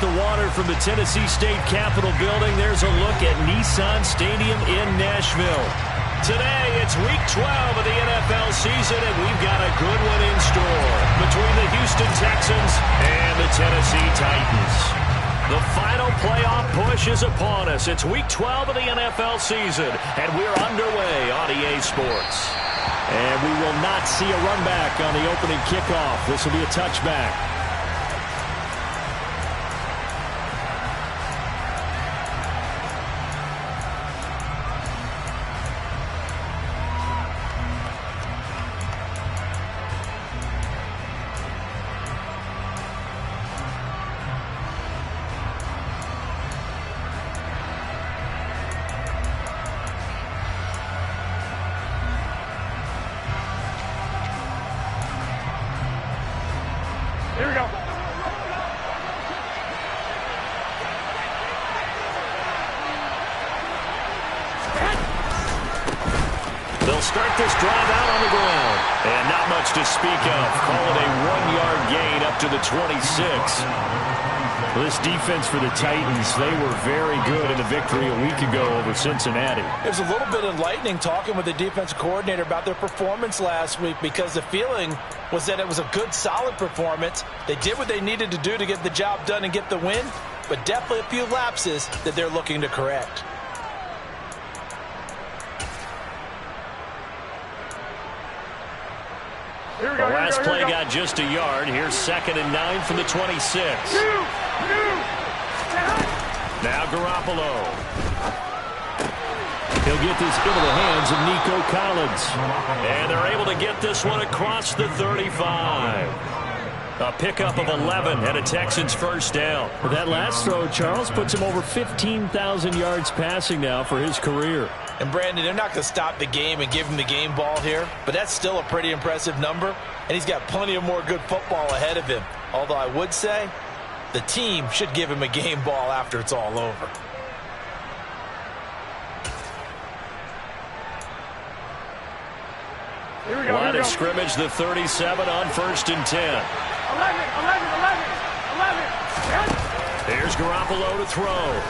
the water from the Tennessee State Capitol building. There's a look at Nissan Stadium in Nashville. Today, it's Week 12 of the NFL season, and we've got a good one in store between the Houston Texans and the Tennessee Titans. The final playoff push is upon us. It's Week 12 of the NFL season, and we're underway on EA Sports. And we will not see a run back on the opening kickoff. This will be a touchback. Here we go. They'll start this drive out on the ground. And not much to speak of. Call it a 1-yard gain up to the 26. Well, this defense for the Titans, they were very good in the victory a week ago over Cincinnati. It was a little bit enlightening talking with the defensive coordinator about their performance last week, because the feeling was that it was a good, solid performance. They did what they needed to do to get the job done and get the win, but definitely a few lapses that they're looking to correct. The last play got just a yard. Here's 2nd and 9 from the 26. Now Garoppolo. He'll get this into the hands of Nico Collins. And they're able to get this one across the 35. A pickup of 11 and a Texans first down. With that last throw, Charles puts him over 15,000 yards passing now for his career. And Brandon, they're not going to stop the game and give him the game ball here, but that's still a pretty impressive number, and he's got plenty of more good football ahead of him. Although I would say the team should give him a game ball after it's all over. Line of scrimmage, the 37 on 1st and 10. 11. Here's Garoppolo to throw.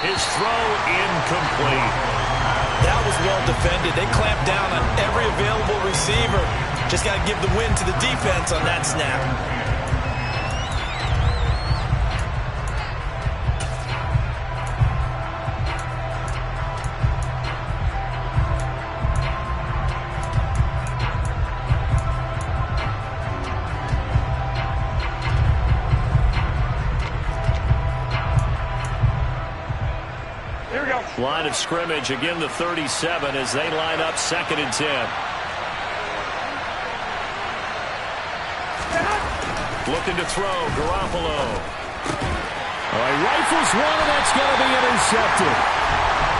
His throw incomplete. That was well defended. They clamped down on every available receiver. Just got to give the win to the defense on that snap. Line of scrimmage, again the 37 as they line up 2nd and 10. Looking to throw, Garoppolo. He rifles one, and that's going to be intercepted.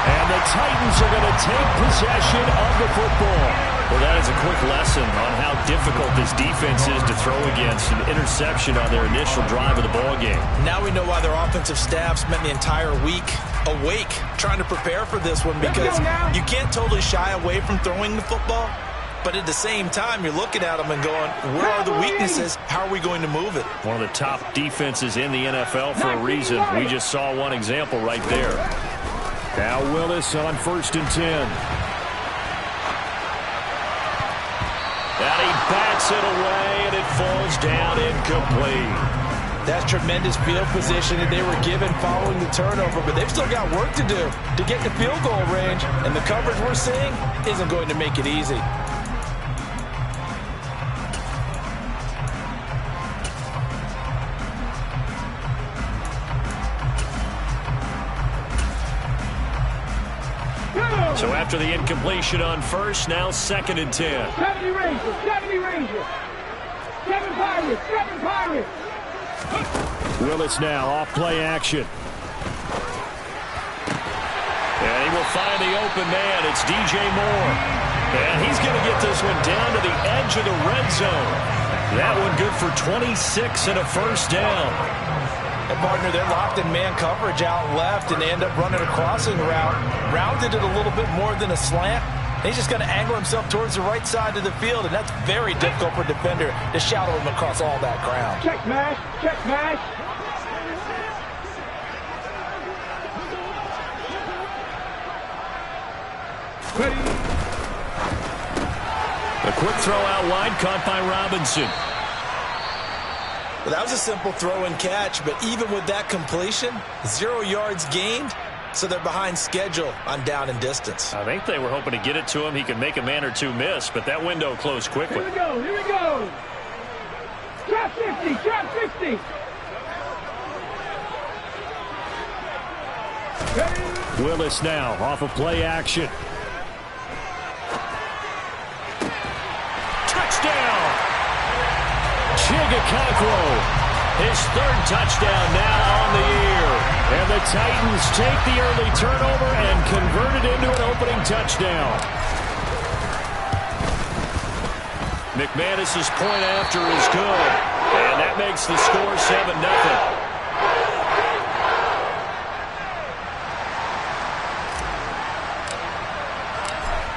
And the Titans are going to take possession of the football. Well, that is a quick lesson on how difficult this defense is to throw against. An interception on their initial drive of the ballgame. Now we know why their offensive staff spent the entire week awake trying to prepare for this one, because you can't totally shy away from throwing the football, but at the same time you're looking at them and going, where are the weaknesses? How are we going to move it? One of the top defenses in the NFL for a reason. We just saw one example right there. Now Willis on 1st and 10. And he bats it away, and it falls down incomplete. That's tremendous field position that they were given following the turnover, but they've still got work to do to get to field goal range, and the coverage we're seeing isn't going to make it easy. So after the incompletion on 1st, now 2nd and 10. 70 Rangers. 7 Pirates. Willis now off play action. And he will find the open man. It's DJ Moore. And he's going to get this one down to the edge of the red zone. That one good for 26 and a first down. And partner, they're locked in man coverage out left, and they end up running a crossing route. Rounded it a little bit more than a slant. He's just going to angle himself towards the right side of the field, and that's very difficult for a defender to shadow him across all that ground. Check mash, check mash. Ready. A quick throw out wide, caught by Robinson. Well, that was a simple throw and catch, but even with that completion, 0 yards gained, so they're behind schedule on down and distance. I think they were hoping to get it to him. He could make a man or two miss, but that window closed quickly. Here we go, here we go. Trap 50, trap 50. Ready. Willis now off of play action. Touchdown! Chigakakwo, his third touchdown now on the year. And the Titans take the early turnover and convert it into an opening touchdown. McManus's point after is good. And that makes the score 7-0.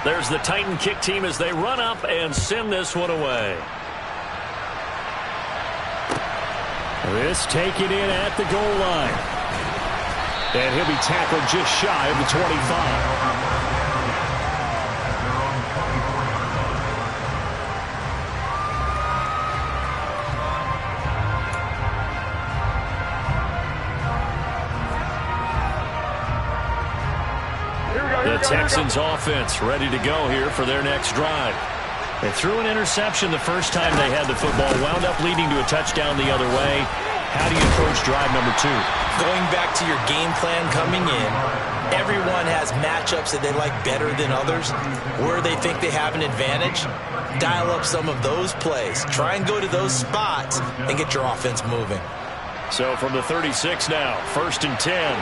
There's the Titan kick team as they run up and send this one away. This taken in at the goal line. And he'll be tackled just shy of the 25. The Texans offense ready to go here for their next drive. They threw an interception the first time they had the football, wound up leading to a touchdown the other way. How do you approach drive number 2? Going back to your game plan coming in, everyone has matchups that they like better than others. Where they think they have an advantage, dial up some of those plays. Try and go to those spots and get your offense moving. So from the 36 now, 1st and 10.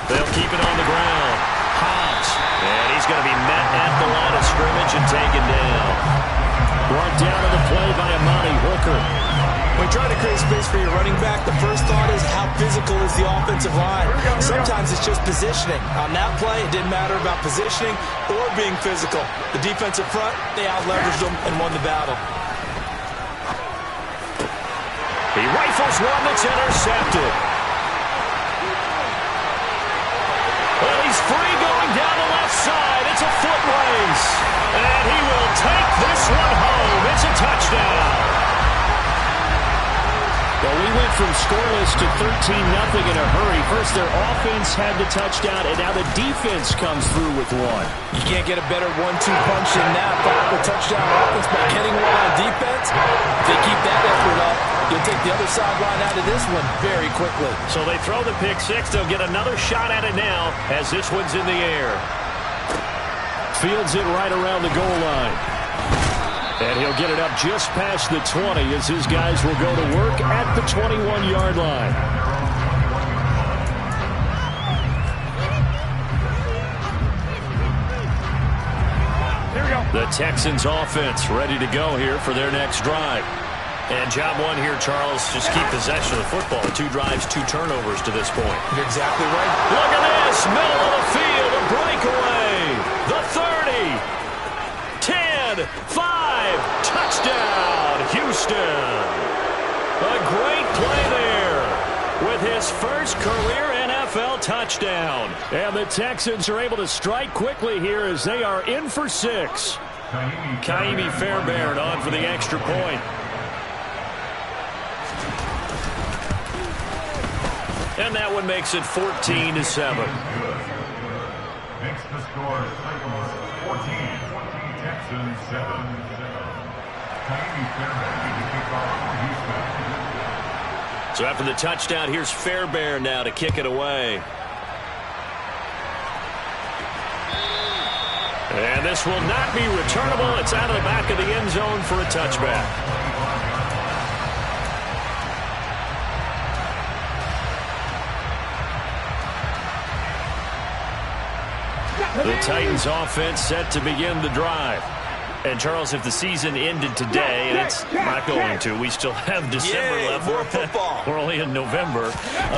They'll keep it on the ground. Hobbs. And he's going to be met at the line of scrimmage and taken down. Brought down to the play by Amani Hooker. When trying to create space for your running back, the first thought is how physical is the offensive line. Sometimes it's just positioning. On that play, it didn't matter about positioning or being physical. The defensive front, they out-leveraged them and won the battle. He rifles one that's intercepted. Well, he's free going down the left side. It's a foot race. And he will take this one home. It's a touchdown. Well, we went from scoreless to 13-0 in a hurry. First, their offense had the touchdown, and now the defense comes through with one. You can't get a better 1-2 punch than that. The touchdown offense by getting one on defense. If they keep that effort up, you'll take the other sideline out of this one very quickly. So they throw the pick six. They'll get another shot at it now as this one's in the air. Fields it right around the goal line. And he'll get it up just past the 20 as his guys will go to work at the 21-yard line. Here we go. The Texans offense ready to go here for their next drive. And job one here, Charles, just keep possession of the football. 2 drives, 2 turnovers to this point. You're exactly right. Look at this, middle of the field, a breakaway. The 30. 10, 5, touchdown, Houston. A great play there with his first career NFL touchdown. And the Texans are able to strike quickly here as they are in for 6. Kaimi Fairbairn on for the extra point. And that one makes it 14-7. Makes the score Titans 14. Texans 7. Kaimi Fairbairn to kick off for Houston. So after the touchdown, here's Fairbairn now to kick it away. And this will not be returnable. It's out of the back of the end zone for a touchback. The Titans offense set to begin the drive. And, Charles, if the season ended today, and it's not going to, we still have December left. More football. We're only in November.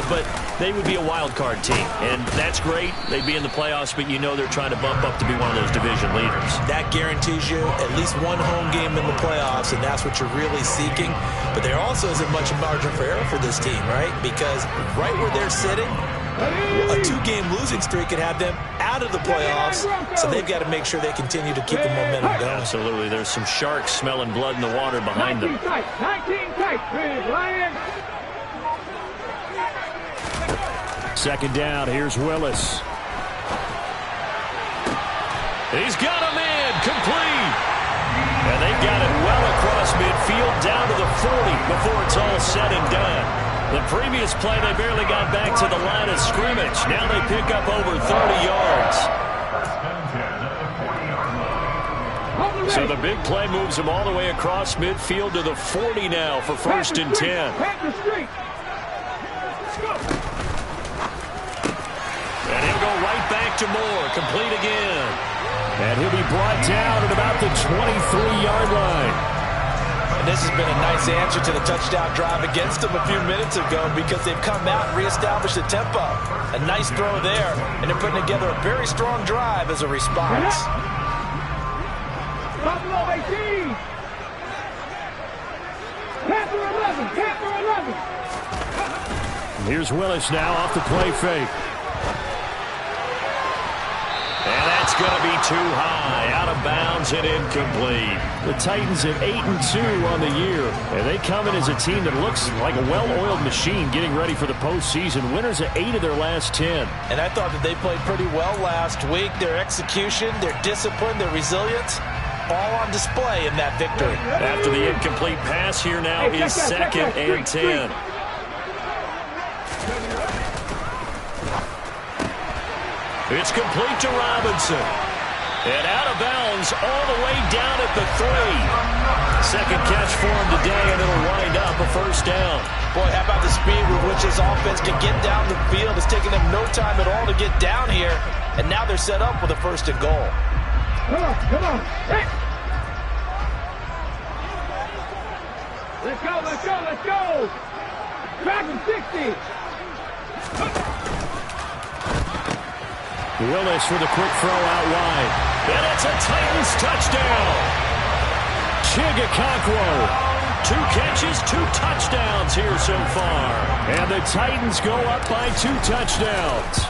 But they would be a wild card team. And that's great. They'd be in the playoffs, but you know they're trying to bump up to be one of those division leaders. That guarantees you at least one home game in the playoffs, and that's what you're really seeking. But there also isn't much margin for error for this team, right? Because right where they're sitting, a 2-game losing streak could have them out of the playoffs, so they've got to make sure they continue to keep the momentum going. Absolutely. There's some sharks smelling blood in the water behind them. 19 tight, big Lions. Second down, here's Willis. He's got him in, complete. And they got it well across midfield, down to the 40 before it's all said and done. The previous play, they barely got back to the line of scrimmage. Now they pick up over 30 yards. So the big play moves them all the way across midfield to the 40 now for 1st and 10. And he'll go right back to Moore, complete again. And he'll be brought down at about the 23-yard line. And this has been a nice answer to the touchdown drive against them a few minutes ago because they've come out and reestablished the tempo. A nice throw there, and they're putting together a very strong drive as a response. Buffalo 18. Panther 11. Panther 11. Here's Willis now off the play fake. And that's going to be too high, out of bounds and incomplete. The Titans at 8-2 on the year, and they come in as a team that looks like a well-oiled machine getting ready for the postseason. Winners of 8 of their last 10. And I thought that they played pretty well last week. Their execution, their discipline, their resilience, all on display in that victory. After the incomplete pass, here now is 2nd and 10. It's complete to Robinson. And out of bounds all the way down at the 3. Second catch for him today, and it'll wind up a 1st down. Boy, how about the speed with which this offense can get down the field? It's taken them no time at all to get down here. And now they're set up with a 1st and goal. Come on. Hey. Let's go. Back in 60. Willis with a quick throw out wide. And it's a Titans touchdown. Chigakonkwo. 2 catches, 2 touchdowns here so far. And the Titans go up by 2 touchdowns.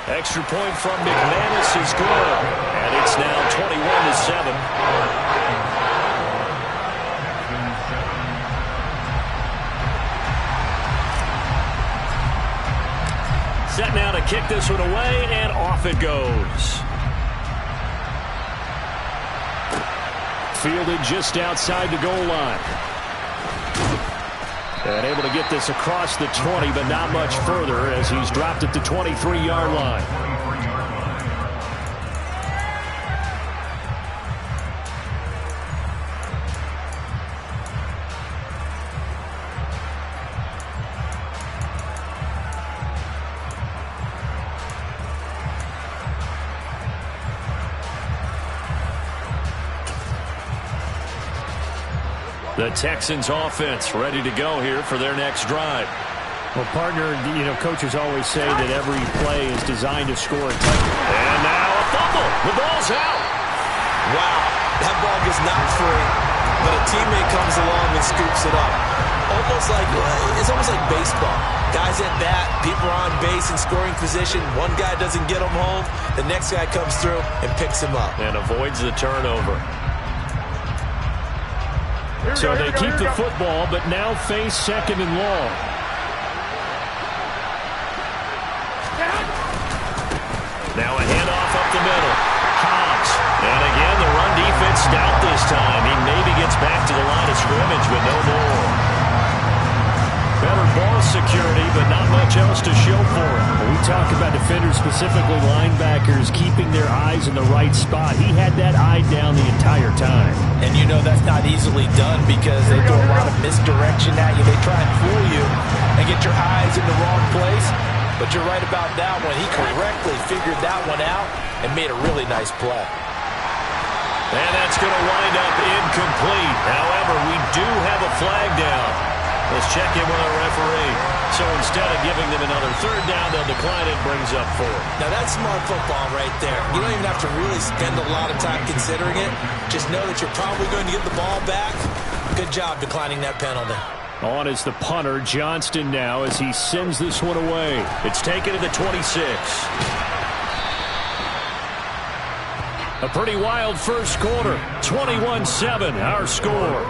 Extra point from McManus is good. And it's now 21-7. Set now to kick this one away, and off it goes. Fielded just outside the goal line. And able to get this across the 20, but not much further as he's dropped at the 23-yard line. The Texans offense ready to go here for their next drive. Well, partner, coaches always say that every play is designed to score a touchdown. And now a fumble. The ball's out. Wow, that ball gets knocked free, but a teammate comes along and scoops it up. It's almost like baseball. Guys at bat, people are on base in scoring position. One guy doesn't get him home. The next guy comes through and picks him up. And avoids the turnover. So they keep the football, but now face 2nd and long. Now a handoff up the middle. Hobbs. And again, the run defense stout this time. He maybe gets back to the line of scrimmage with no more. Better ball security, but not much else to show for it. We talk about defenders, specifically linebackers, keeping their eyes in the right spot. He had that eye down the entire time. And that's not easily done because they throw a lot of misdirection at you. They try and fool you and get your eyes in the wrong place. But you're right about that one. He correctly figured that one out and made a really nice play. And that's going to wind up incomplete. However, we do have a flag down. Let's check in with our referee. So instead of giving them another third down, they'll decline it, brings up 4. Now that's smart football right there. You don't even have to really spend a lot of time considering it. Just know that you're probably going to get the ball back. Good job declining that penalty. On is the punter, Johnston, now as he sends this one away. It's taken to the 26. A pretty wild first quarter. 21-7, our score.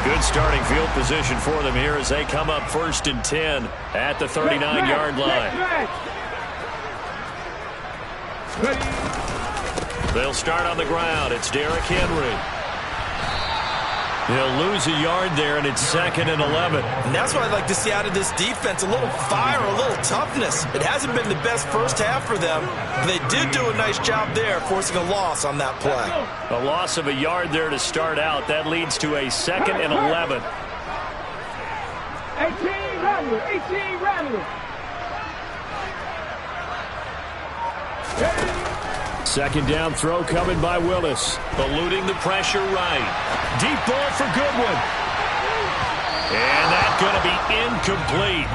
Good starting field position for them here as they come up 1st and 10 at the 39-yard line. They'll start on the ground. It's Derrick Henry. He'll lose a yard there, and it's 2nd and 11. And that's what I'd like to see out of this defense. A little fire, a little toughness. It hasn't been the best first half for them. But they did do a nice job there, forcing a loss on that play. A loss of a yard there to start out. That leads to a 2nd and 11. 18 Rattler. Second down throw coming by Willis. Eluding the pressure right. Deep ball for Goodwin. And that's going to be incomplete.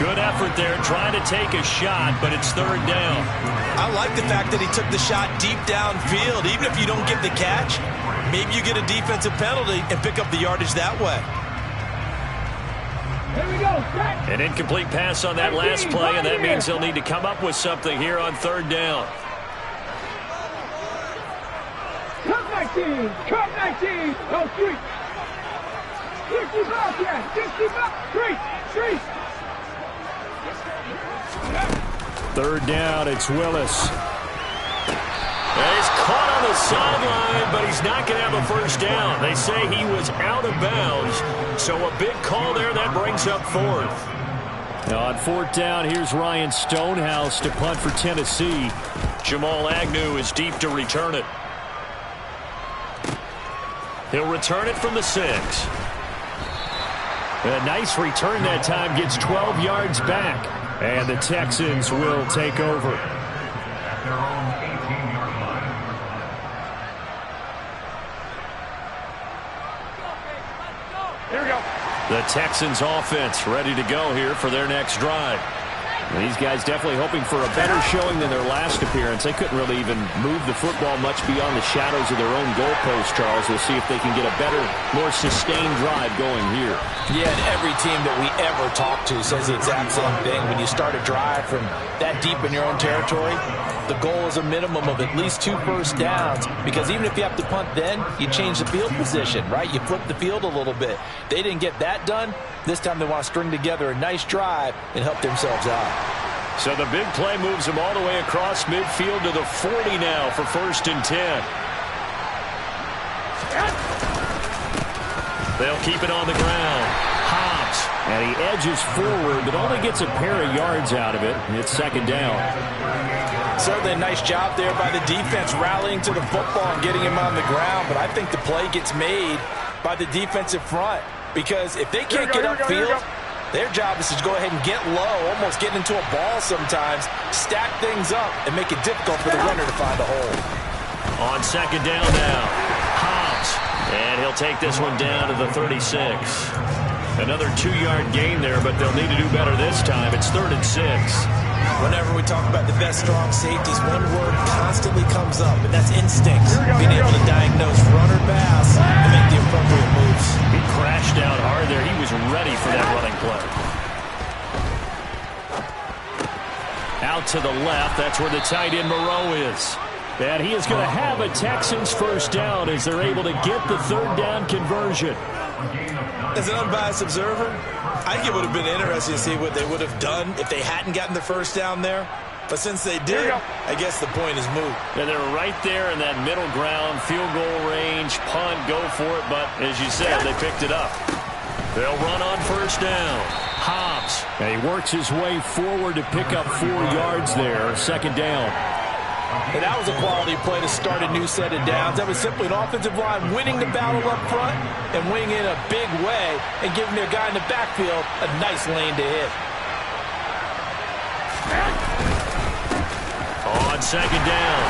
Good effort there trying to take a shot, but it's 3rd down. I like the fact that he took the shot deep downfield. Even if you don't get the catch, maybe you get a defensive penalty and pick up the yardage that way. Here we go. An incomplete pass on that last play, and that means they'll need to come up with something here on 3rd down. Come 19. Oh, 3. 65, yeah. 65. 3. 3rd down, it's Willis. He's caught on the sideline, but he's not going to have a first down. They say he was out of bounds, so a big call there that brings up 4th. Now on 4th down, here's Ryan Stonehouse to punt for Tennessee. Jamal Agnew is deep to return it. He'll return it from the 6. A nice return that time, gets 12 yards back. And the Texans will take over. At their own 18-yard line. Here we go. The Texans offense ready to go here for their next drive. These guys definitely hoping for a better showing than their last appearance. They couldn't really even move the football much beyond the shadows of their own goalpost, Charles. We'll see if they can get a better, more sustained drive going here. Yeah, and every team that we ever talk to says the exact same thing. When you start a drive from that deep in your own territory, the goal is a minimum of at least 2 first downs, because even if you have to punt then, you change the field position, right? You flip the field a little bit. They didn't get that done. This time they want to string together a nice drive and help themselves out. So the big play moves them all the way across midfield to the 40 now for 1st and 10. They'll keep it on the ground. Hobbs, and he edges forward, but only gets a pair of yards out of it. It's 2nd down. Certainly a nice job there by the defense rallying to the football and getting him on the ground, but I think the play gets made by the defensive front, because if they can't get upfield, their job is to go ahead and get low, almost get into a ball sometimes, stack things up, and make it difficult for the runner to find a hole. On 2nd down now, Hobbs, and he'll take this one down to the 36. Another 2-yard gain there, but they'll need to do better this time. It's 3rd and 6. Whenever we talk about the best strong safeties, one word constantly comes up, and that's instinct. Being able to diagnose run or pass and make the appropriate moves. He crashed out hard there. He was ready for that running play. Out to the left. That's where the tight end Moreau is. And he is going to have a Texans first down as they're able to get the 3rd down conversion. As an unbiased observer, I think it would have been interesting to see what they would have done if they hadn't gotten the first down there. But since they did, I guess the point is moot. And they're right there in that middle ground, field goal range, punt, go for it. But as you said, they picked it up. They'll run on 1st down. Hobbs, and he works his way forward to pick up 4 yards there. 2nd down. And that was a quality play to start a new set of downs. That was simply an offensive line winning the battle up front and winning in a big way and giving their guy in the backfield a nice lane to hit. On second down.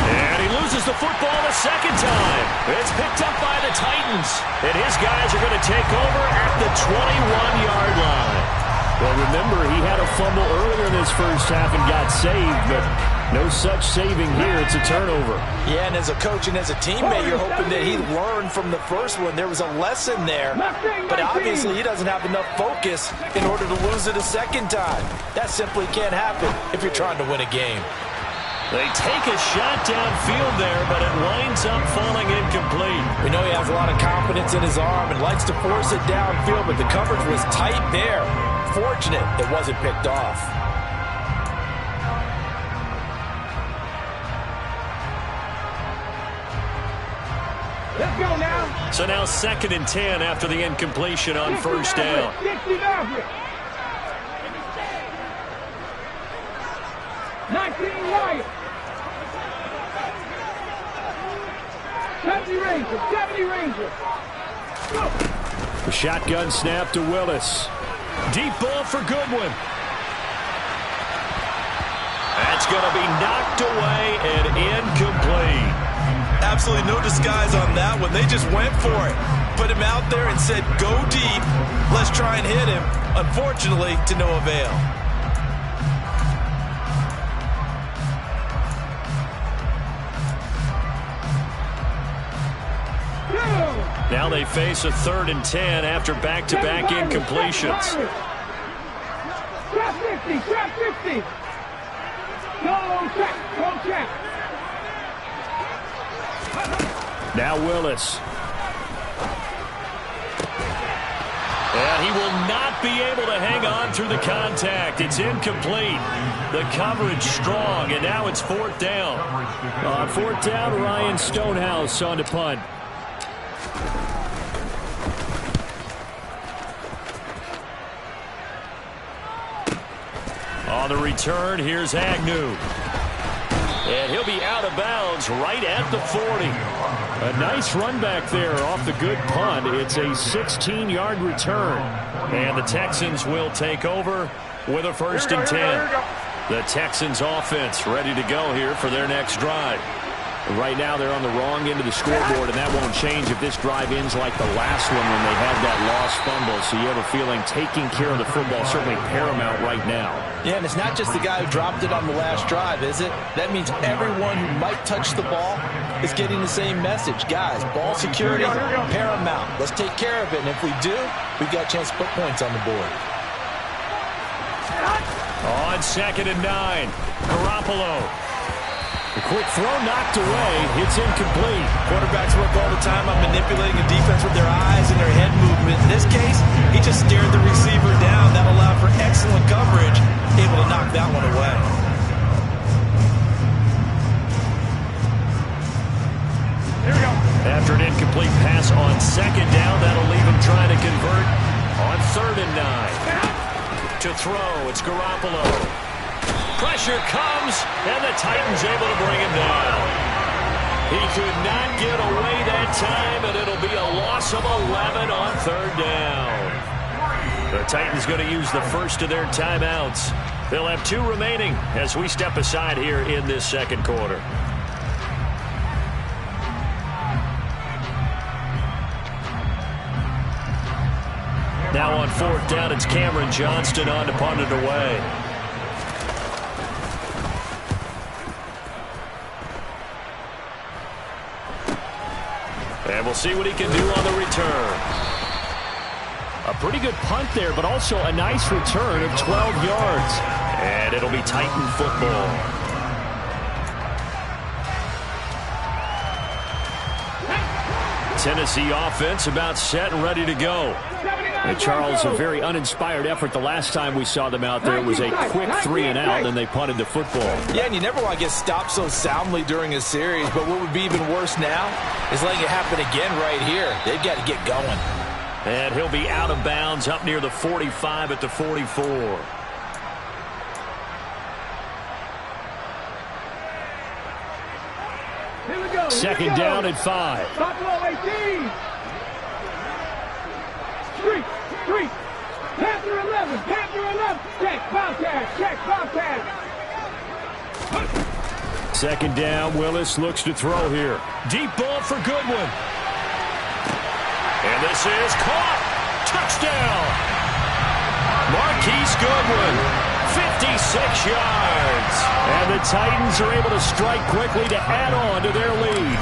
And he loses the football the second time. It's picked up by the Titans. And his guys are going to take over at the 21-yard line. Well, remember, he had a fumble earlier in this first half and got saved, but no such saving here. It's a turnover. Yeah, and as a coach and as a teammate, you're hoping that he learned from the first one. There was a lesson there, but obviously he doesn't have enough focus in order to lose it a second time. That simply can't happen if you're trying to win a game. They take a shot downfield there, but it winds up falling incomplete. We know he has a lot of confidence in his arm and likes to force it downfield, but the coverage was tight there. Fortunate it wasn't picked off. Let's go now. So now 2nd and 10 after the incompletion on first down. 60 Maverick. 19 Wyatt. 70 Rangers. 70 Rangers. Go. The shotgun snap to Willis. Deep ball for Goodwin. That's going to be knocked away and incomplete. Absolutely no disguise on that one. They just went for it. Put him out there and said, go deep. Let's try and hit him. Unfortunately, to no avail. Now they face a 3rd and 10 after back-to-back incompletions. Trap 50, trap 50. Go check, go check. Now Willis. And he will not be able to hang on through the contact. It's incomplete. The coverage strong, and now it's 4th down. On 4th down, Ryan Stonehouse on the punt. On the return, here's Agnew. And he'll be out of bounds right at the 40. A nice run back there off the good punt. It's a 16-yard return. And the Texans will take over with a 1st and 10. The Texans offense ready to go here for their next drive. Right now they're on the wrong end of the scoreboard, and that won't change if this drive ends like the last one when they had that lost fumble. So you have a feeling taking care of the football is certainly paramount right now. Yeah, and it's not just the guy who dropped it on the last drive, is it? That means everyone who might touch the ball is getting the same message. Guys, ball security, paramount. Let's take care of it, and if we do, we've got a chance to put points on the board. On 2nd and 9, Garoppolo. The quick throw knocked away. It's incomplete. Quarterbacks work all the time on manipulating the defense with their eyes and their head movement. In this case, he just stared the receiver down. That allowed for excellent coverage, able to knock that one away. Here we go. After an incomplete pass on 2nd down, that'll leave him trying to convert on 3rd and 9. To throw, it's Garoppolo. Pressure comes, and the Titans able to bring him down. He could not get away that time, and it'll be a loss of 11 on 3rd down. The Titans going to use the first of their timeouts. They'll have 2 remaining as we step aside here in this 2nd quarter. Now on 4th down, it's Cameron Johnston on to punt it away. And we'll see what he can do on the return. A pretty good punt there, but also a nice return of 12 yards. And it'll be Titan football. Tennessee offense about set and ready to go. And Charles, a very uninspired effort the last time we saw them out there. It was a quick 3 and out, and they punted the football. Yeah, and you never want to get stopped so soundly during a series, but what would be even worse now is letting it happen again right here. They've got to get going. And he'll be out of bounds up near the 45 at the 44. Here we go. Second down and 5. Buffalo 18. Street. Panther 11. Check, Bobcat. Second down, Willis looks to throw here. Deep ball for Goodwin. And this is caught. Touchdown. Marquise Goodwin, 56 yards. And the Titans are able to strike quickly to add on to their lead.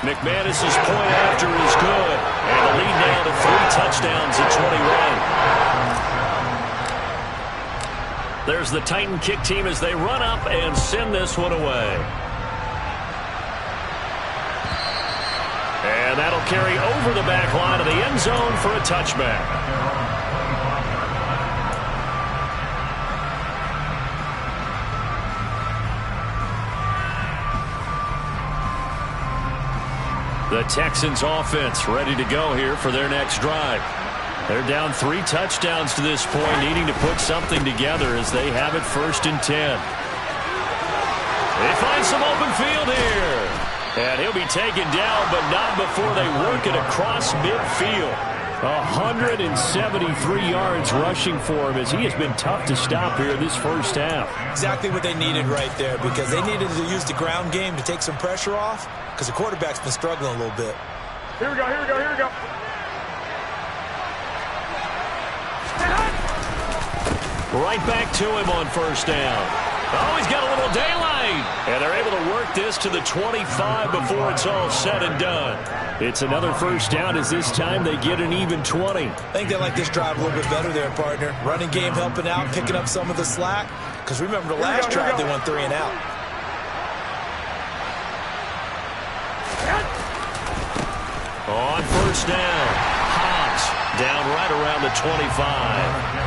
McManus's point after is good. And the lead now to 3 touchdowns at 21. There's the Titan kick team as they run up and send this one away. And that'll carry over the back line of the end zone for a touchback. The Texans offense ready to go here for their next drive. They're down 3 touchdowns to this point, needing to put something together as they have it 1st and 10. They find some open field here. And he'll be taken down, but not before they work it across midfield. 173 yards rushing for him as he has been tough to stop here this first half. Exactly what they needed right there, because they needed to use the ground game to take some pressure off, because the quarterback's been struggling a little bit. Here we go. Right back to him on 1st down. Oh, he's got a little daylight. And they're able to work this to the 25 before it's all said and done. It's another 1st down as this time they get an even 20. I think they like this drive a little bit better there, partner. Running game helping out, picking up some of the slack. Because remember the last drive, they went 3 and out. On 1st down, Hobbs down right around the 25.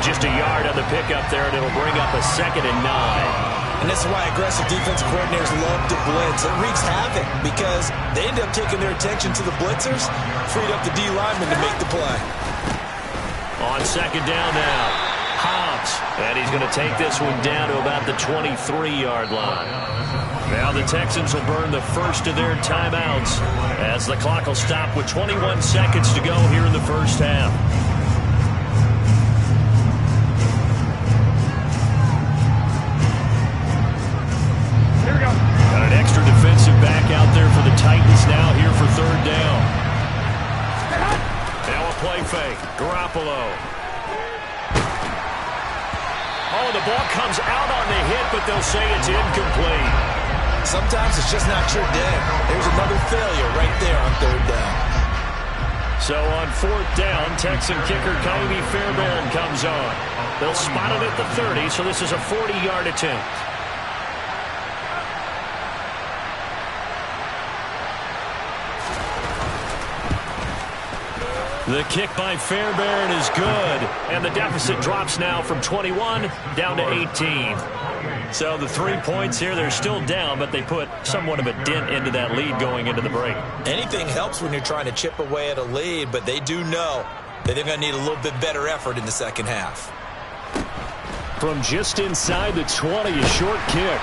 Just a yard on the pickup there, and it'll bring up a 2nd and 9. And this is why aggressive defensive coordinators love to blitz. It wreaks havoc because they end up taking their attention to the blitzers, freed up the D lineman to make the play. On 2nd down now, Hobbs. And he's going to take this one down to about the 23-yard line. Now the Texans will burn the first of their timeouts as the clock will stop with 21 seconds to go here in the first half. Got an extra defensive back out there for the Titans now here for 3rd down. Now a play fake. Garoppolo. Oh, the ball comes out on the hit, but they'll say it's incomplete. Sometimes it's just not your day. There's another failure right there on 3rd down. So on 4th down, Texan kicker Ka'imi Fairbairn comes on. They'll spot it at the 30, so this is a 40-yard attempt. The kick by Fairbairn is good, and the deficit drops now from 21 down to 18. So the 3 points here, they're still down, but they put somewhat of a dent into that lead going into the break. Anything helps when you're trying to chip away at a lead, but they do know that they're going to need a little bit better effort in the second half. From just inside the 20, a short kick.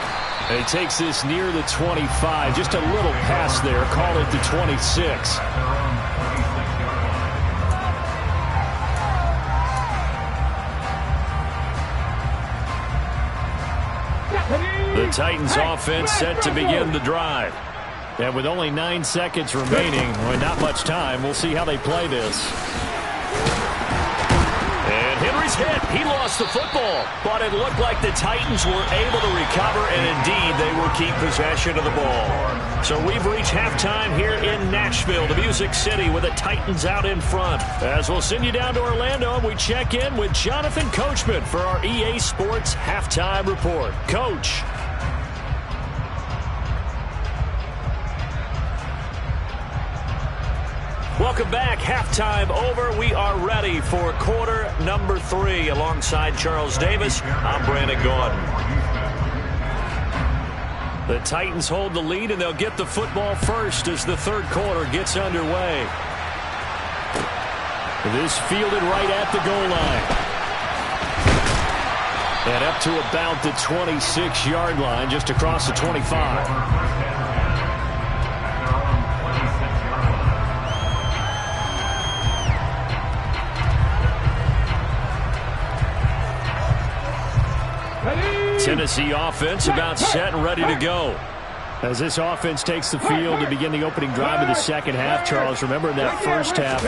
And he takes this near the 25. Just a little pass there. Call it the 26. The Titans offense set to begin the drive. And with only 9 seconds remaining, well, not much time, we'll see how they play this. And Henry's hit. He lost the football. But it looked like the Titans were able to recover, and indeed they will keep possession of the ball. So we've reached halftime here in Nashville, the Music City, with the Titans out in front. As we'll send you down to Orlando, and we check in with Jonathan Coachman for our EA Sports Halftime Report. Coach. Welcome back. Halftime over. We are ready for quarter number 3. Alongside Charles Davis, I'm Brandon Gaudin. The Titans hold the lead, and they'll get the football first as the third quarter gets underway. This fielded right at the goal line. And up to about the 26-yard line, just across the 25. Tennessee offense about set and ready to go. As this offense takes the field to begin the opening drive of the second half, Charles, remember in that first half,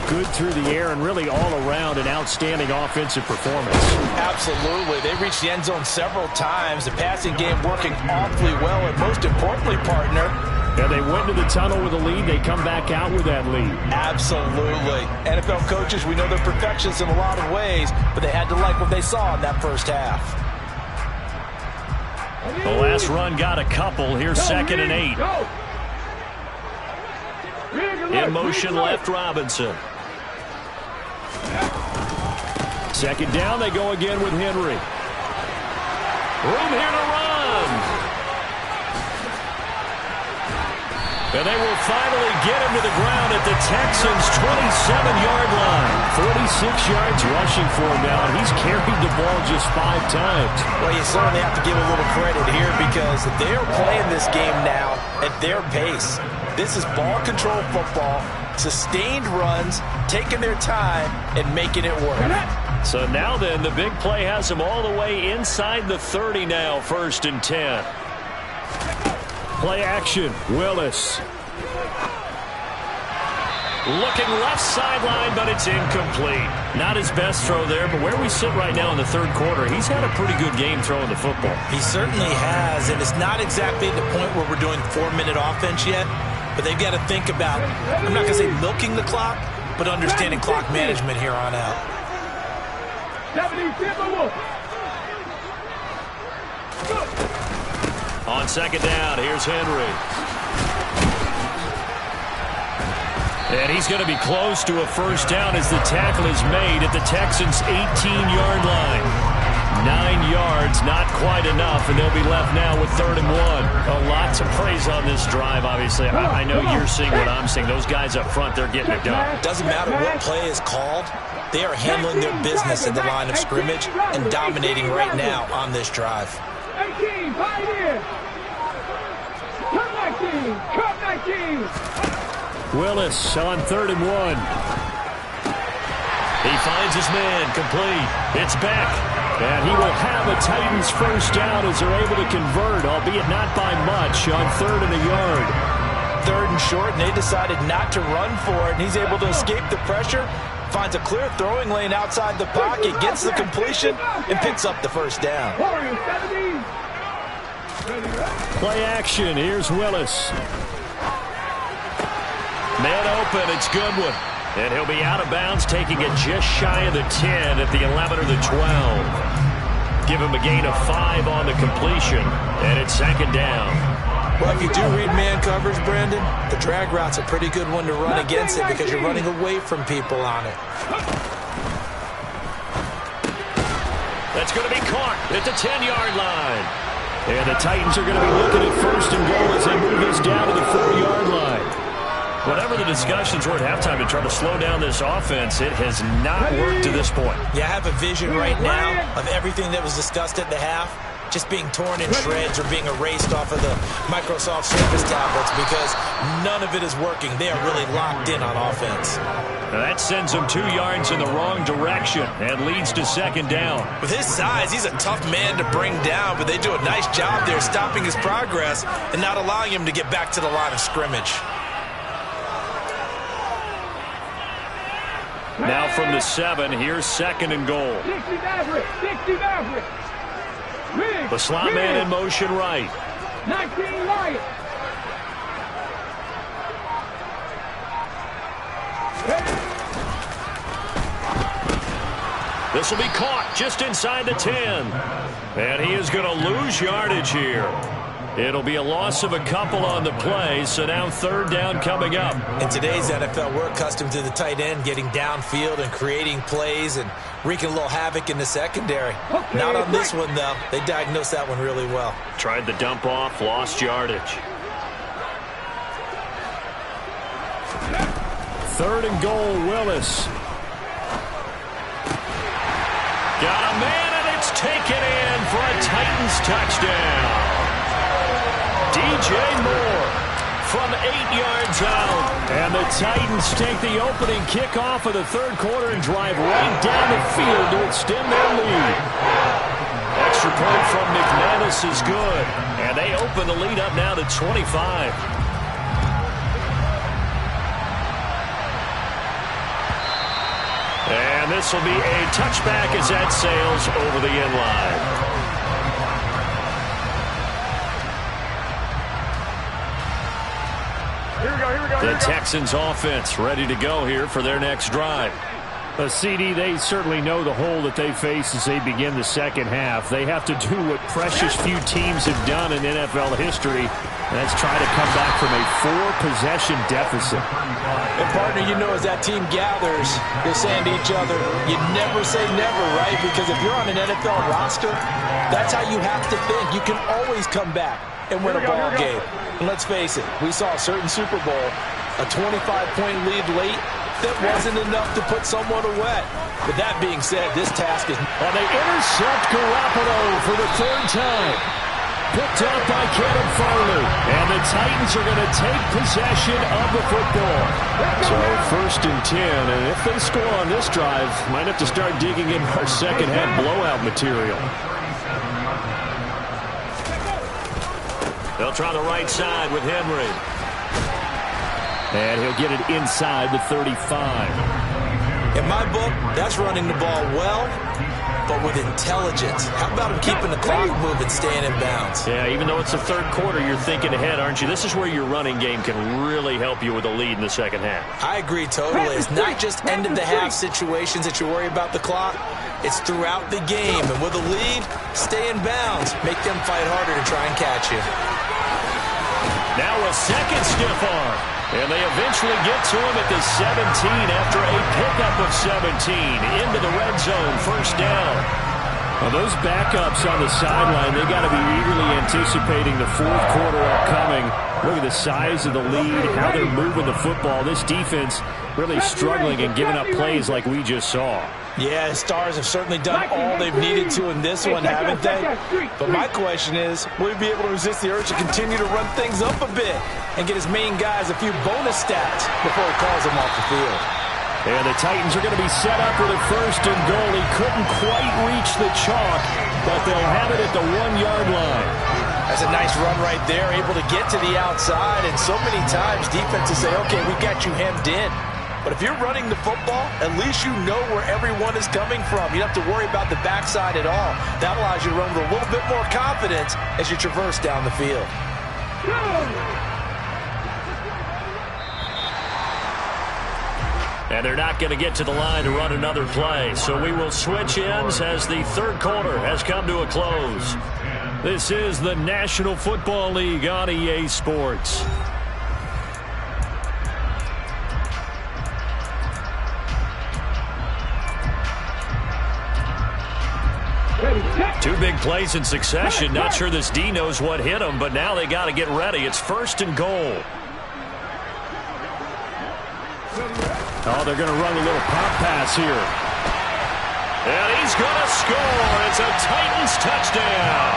good through the air and really all around an outstanding offensive performance. Absolutely. They reached the end zone several times. The passing game working awfully well, and most importantly, partner, yeah, they went to the tunnel with a lead. They come back out with that lead. Absolutely. NFL coaches, we know they're perfectionists in a lot of ways, but they had to like what they saw in that first half. The last run got a couple. Here's 2nd and 8. In motion left, Robinson. 2nd down, they go again with Henry. Room here to run. And they will finally get him to the ground at the Texans' 27-yard line. 46 yards rushing for him now, and he's carried the ball just 5 times. Well, you certainly have to give a little credit here because they're playing this game now at their pace. This is ball control football, sustained runs, taking their time, and making it work. So now then, the big play has him all the way inside the 30 now, 1st and 10. Play action, Willis. Looking left sideline, but it's incomplete. Not his best throw there, but where we sit right now in the 3rd quarter, he's had a pretty good game throwing the football. He certainly has, and it's not exactly at the point where we're doing 4-minute offense yet, but they've got to think about, I'm not going to say milking the clock, but understanding clock management here on out. On 2nd down, here's Henry. And he's going to be close to a 1st down as the tackle is made at the Texans' 18-yard line. 9 yards, not quite enough, and they'll be left now with 3rd and 1. A lot to praise on this drive, obviously. I know you're seeing what I'm seeing. Those guys up front, they're getting it done. Doesn't matter what play is called. They are handling their business at the line of scrimmage and dominating right now on this drive. 18, pioneer. Come 19, come 19. Willis on 3rd and 1. He finds his man, complete. It's Beck. And he will have a Titans 1st down as they're able to convert, albeit not by much, on 3rd and a yard. 3rd and short, and they decided not to run for it, and he's able to escape the pressure, finds a clear throwing lane outside the pocket, gets the completion, and picks up the 1st down. Play action. Here's Willis. Man open. It's Goodwin. And he'll be out of bounds, taking it just shy of the 10 at the 11 or the 12. Give him a gain of 5 on the completion, and it's 2nd down. Well, if you do read man coverage, Brandon, the drag route's a pretty good one to run against it because you're running away from people on it. That's going to be caught at the 10-yard line. And the Titans are going to be looking at 1st and goal as they move this down to the 4-yard line. Whatever the discussions were at halftime to try to slow down this offense, it has not worked to this point. Yeah, I have a vision right now of everything that was discussed at the half just being torn in shreds or being erased off of the Microsoft Surface tablets because none of it is working. They are really locked in on offense. Now that sends him 2 yards in the wrong direction and leads to 2nd down. With his size, he's a tough man to bring down, but they do a nice job there stopping his progress and not allowing him to get back to the line of scrimmage. Now from the 7, here's 2nd and goal. 60 Maverick. The slot man in motion right. 19 Lion. This will be caught just inside the 10. And he is going to lose yardage here. It'll be a loss of a couple on the play, so now 3rd down coming up. In today's NFL, we're accustomed to the tight end getting downfield and creating plays and wreaking a little havoc in the secondary. Not on this one, though. They diagnosed that one really well. Tried the dump off, lost yardage. 3rd and goal, Willis. Got a man, and it's taken taken in for a Titans touchdown. DJ Moore from 8 yards out. And the Titans take the opening kickoff of the third quarter and drive right down the field to extend their lead. Extra point from McManus is good. And they open the lead up now to 25. And this will be a touchback as that sails over the end line. The Texans offense ready to go here for their next drive. CD, they certainly know the hole that they face as they begin the second half. They have to do what precious few teams have done in NFL history, and that's try to come back from a 4-possession deficit. And partner, you know, as that team gathers, they're saying to each other, you never say never, right? Because if you're on an NFL roster, that's how you have to think. You can always come back and win a ball game. And let's face it, we saw a certain Super Bowl, a 25-point lead late, that wasn't enough to put someone away. But that being said, this task is... And they intercept Garoppolo for the third time. Picked up by Caleb Farley. And the Titans are going to take possession of the football. So 1st and 10. And if they score on this drive, might have to start digging in our second half blowout material. They'll try the right side with Henry. And he'll get it inside the 35. In my book, that's running the ball well, but with intelligence. How about him keeping the clock moving, staying in bounds? Yeah, even though it's the third quarter, you're thinking ahead, aren't you? This is where your running game can really help you with a lead in the second half. I agree totally. It's not just end-of-the-half situations that you worry about the clock. It's throughout the game. And with a lead, stay in bounds. Make them fight harder to try and catch you. Now a second stiff arm. And they eventually get to him at the 17 after a pickup of 17 into the red zone. First down. Well, those backups on the sideline, they got to be eagerly anticipating the fourth quarter upcoming. Look at the size of the lead, how they're moving the football. This defense really struggling and giving up plays like we just saw. Yeah, the Stars have certainly done all they've needed to in this one, haven't they? But my question is, will he be able to resist the urge to continue to run things up a bit and get his main guys a few bonus stats before he calls them off the field? And the Titans are going to be set up with a 1st and goal. He couldn't quite reach the chalk, but they'll have it at the 1-yard line. That's a nice run right there, able to get to the outside. And so many times defenses say, okay, we got you hemmed in. But if you're running the football, at least you know where everyone is coming from. You don't have to worry about the backside at all. That allows you to run with a little bit more confidence as you traverse down the field. And they're not going to get to the line to run another play. So we will switch ends as the third quarter has come to a close. This is the National Football League on EA Sports. Two big plays in succession. Not sure this D knows what hit him, but now they got to get ready. It's 1st and goal. Oh, they're going to run a little pop pass here. And he's going to score. It's a Titans touchdown.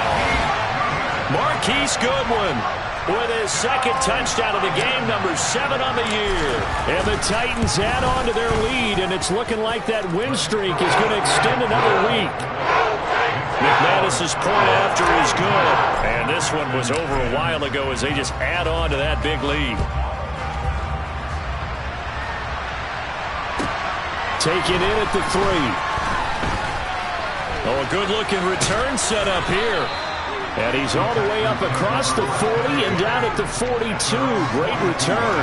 Marquise Goodwin with his second touchdown of the game, number 7 on the year. And the Titans add on to their lead, and it's looking like that win streak is going to extend another week. McManus's point after is good. And this one was over a while ago as they just add on to that big lead. Taken in at the 3. Oh, a good-looking return set up here. And he's all the way up across the 40 and down at the 42. Great return.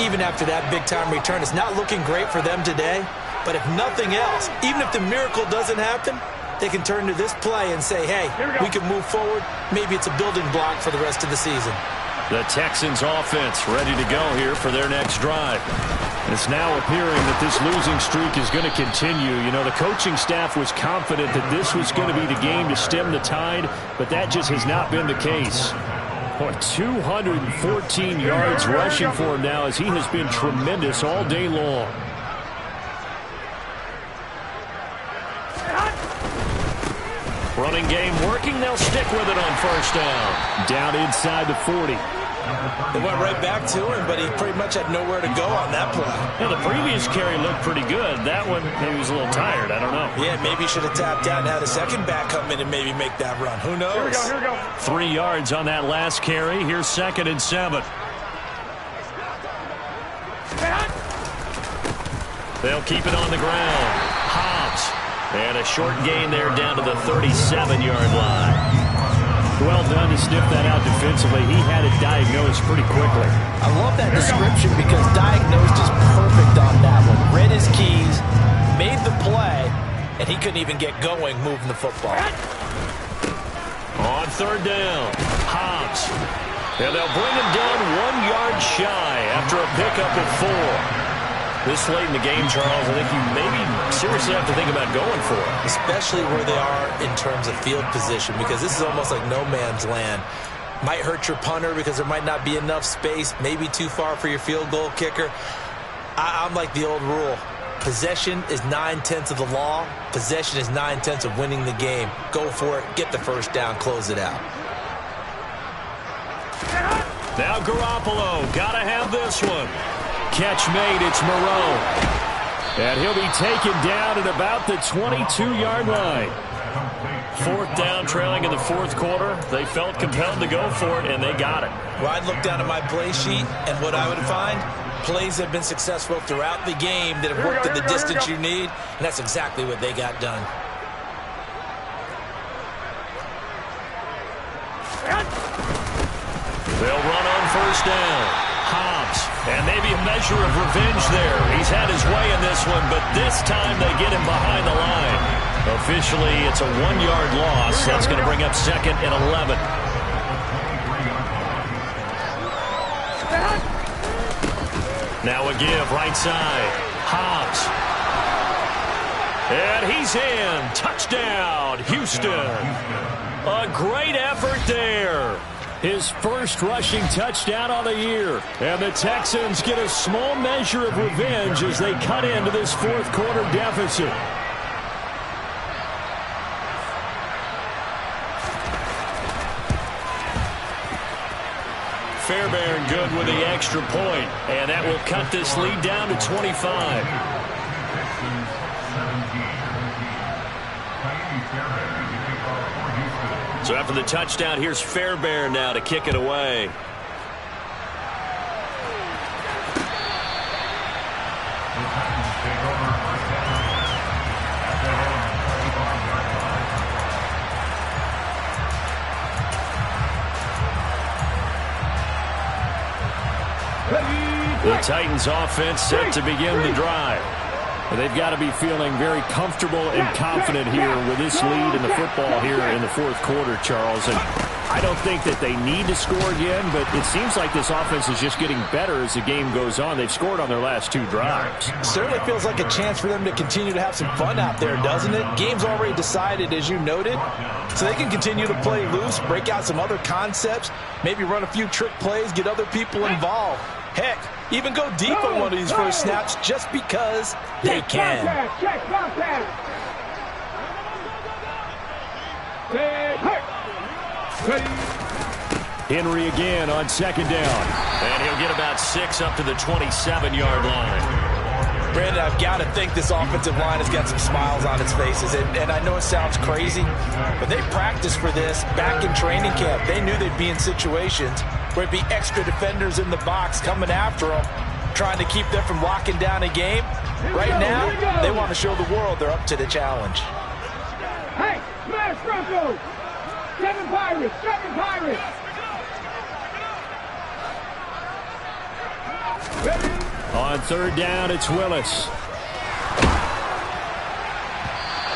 Even after that big-time return, it's not looking great for them today. But if nothing else, even if the miracle doesn't happen, they can turn to this play and say, hey, we can move forward. Maybe it's a building block for the rest of the season. The Texans offense ready to go here for their next drive. It's now appearing that this losing streak is going to continue. You know, the coaching staff was confident that this was going to be the game to stem the tide, but that just has not been the case. 214 yards rushing for him now as he has been tremendous all day long. Running game working. They'll stick with it on first down. Down inside the 40. They went right back to him, but he pretty much had nowhere to go on that play. Yeah, the previous carry looked pretty good. That one, maybe he was a little tired. I don't know. Yeah, maybe he should have tapped out and had a second back come in and maybe make that run. Who knows? Here we go. 3 yards on that last carry. Here's 2nd and 7. They'll keep it on the ground. Hobbs. And a short gain there down to the 37-yard line. Well done to sniff that out defensively. He had it diagnosed pretty quickly. I love that description because diagnosed is perfect on that one. Read his keys, made the play, and he couldn't even get going moving the football. On 3rd down, Hobbs. And they'll bring him down 1 yard shy after a pickup of 4. This late in the game, Charles, I think you maybe seriously have to think about going for it. Especially where they are in terms of field position, because this is almost like no man's land. Might hurt your punter because there might not be enough space, maybe too far for your field goal kicker. I'm like the old rule. Possession is 9/10 of the law. Possession is 9/10 of winning the game. Go for it, get the first down, close it out. Now Garoppolo, gotta have this one. Catch made, it's Moreau. And he'll be taken down at about the 22-yard line. 4th down, trailing in the 4th quarter. They felt compelled to go for it, and they got it. Well, I'd look down at my play sheet, and what I would find, plays have been successful throughout the game that have worked at the distance you need, and that's exactly what they got done. They'll run on first down. Hobbs, and maybe a measure of revenge there. He's had his way in this one, but this time they get him behind the line. Officially, it's a 1-yard loss. That's going to bring up 2nd and 11. Now a give, right side. Hobbs. And he's in. Touchdown, Houston. A great effort there. His first rushing touchdown on the year. And the Texans get a small measure of revenge as they cut into this 4th quarter deficit. Fairbairn good with the extra point, and that will cut this lead down to 25. So after the touchdown, here's Fairbairn now to kick it away. The Titans offense set to begin the drive. They've got to be feeling very comfortable and confident here with this lead in the football here in the 4th quarter, Charles. And I don't think that they need to score again, but it seems like this offense is just getting better as the game goes on. They've scored on their last 2 drives. Certainly feels like a chance for them to continue to have some fun out there, doesn't it? Game's already decided, as you noted, so they can continue to play loose, break out some other concepts, maybe run a few trick plays, get other people involved. Heck, even go deep on one of these first snaps just because they can. Check contact. Henry again on 2nd down. And he'll get about 6 up to the 27-yard line. Brandon, I've got to think this offensive line has got some smiles on its faces. And I know it sounds crazy, but they practiced for this back in training camp. They knew they'd be in situations where it'd be extra defenders in the box coming after them, trying to keep them from locking down a game. Right now, they want to show the world they're up to the challenge. Hey, smash Broncos! 7 Pirates! 7 Pirates! On 3rd down, it's Willis.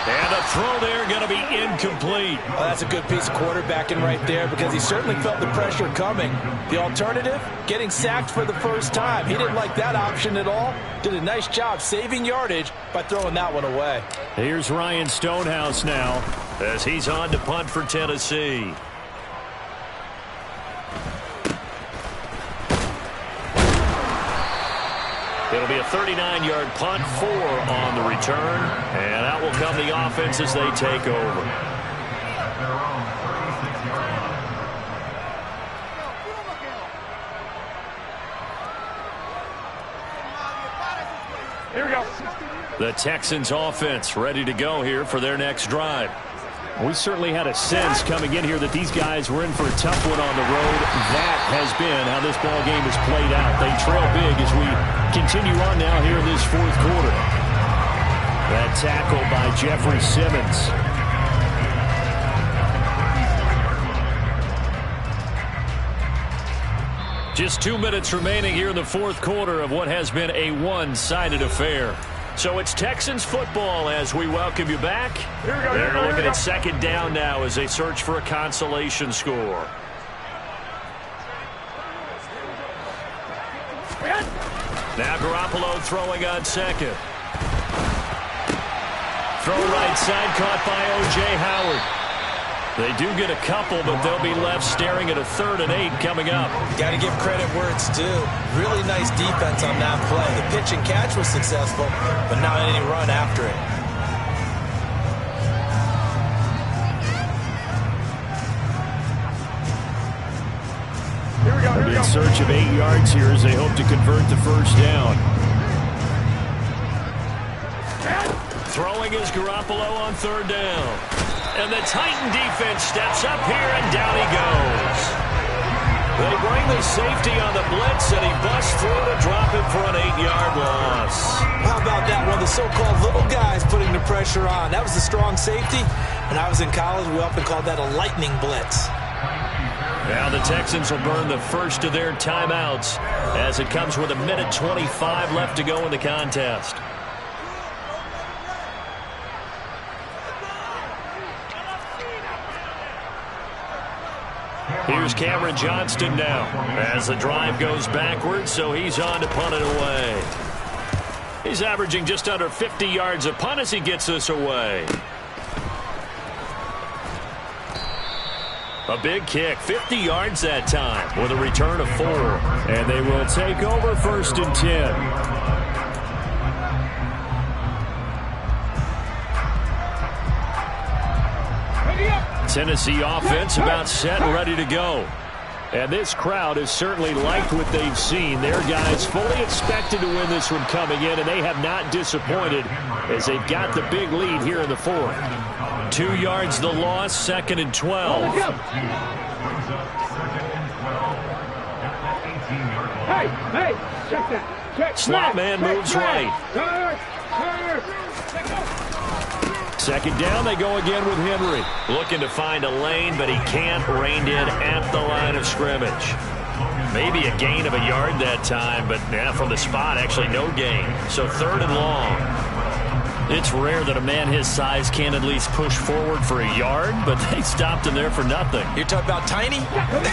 And the throw there going to be incomplete. Well, that's a good piece of quarterbacking right there because he certainly felt the pressure coming. The alternative, getting sacked for the first time. He didn't like that option at all. Did a nice job saving yardage by throwing that one away. Here's Ryan Stonehouse now as he's on to punt for Tennessee. It'll be a 39-yard punt, 4 on the return, and that will come the offense as they take over. their own 36-yard line. Here we go. The Texans offense ready to go here for their next drive. We certainly had a sense coming in here that these guys were in for a tough one on the road. That has been how this ball game has played out. They trail big as we continue on now here in this fourth quarter. That tackle by Jeffrey Simmons. Just 2 minutes remaining here in the fourth quarter of what has been a one-sided affair. So it's Texans football as we welcome you back. They're looking at second down now as they search for a consolation score. Now Garoppolo throwing on second. Throw right side caught by O.J. Howard. They do get a couple, but they'll be left staring at a 3rd and 8 coming up. Got to give credit where it's due. Really nice defense on that play. The pitch and catch was successful, but not any run after it. Here we go. In search of 8 yards here as they hope to convert the first down. Throwing is Garoppolo on 3rd down. And the Titan defense steps up here, and down he goes. They bring the safety on the blitz, and he busts through to drop him for an 8-yard loss. How about that? One of the so-called little guys putting the pressure on. That was a strong safety. When I was in college, we often called that a lightning blitz. Now the Texans will burn the first of their timeouts as it comes with 1:25 left to go in the contest. Here's Cameron Johnston now as the drive goes backwards, so he's on to punt it away. He's averaging just under 50 yards a punt as he gets this away. A big kick, 50 yards that time with a return of 4. And they will take over 1st and 10. Tennessee offense about set and ready to go. And this crowd has certainly liked what they've seen. Their guys fully expected to win this one coming in, and they have not disappointed as they've got the big lead here in the 4th. 2 yards the loss, 2nd and 12. Hey, check that. Check. Slot man moves right. Second down, they go again with Henry. Looking to find a lane, but he can't. Reined in at the line of scrimmage. Maybe a gain of a yard that time, but from the spot, actually no gain. So 3rd and long. It's rare that a man his size can at least push forward for a yard, but they stopped him there for nothing. You're talking about Tiny?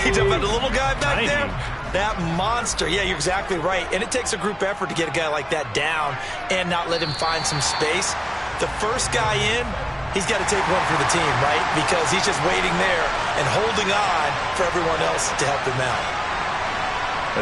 You're talking about the little guy back Tiny. there? That monster. Yeah, you're exactly right. And it takes a group effort to get a guy like that down and not let him find some space. The first guy in, he's got to take one for the team, right? Because he's just waiting there and holding on for everyone else to help him out.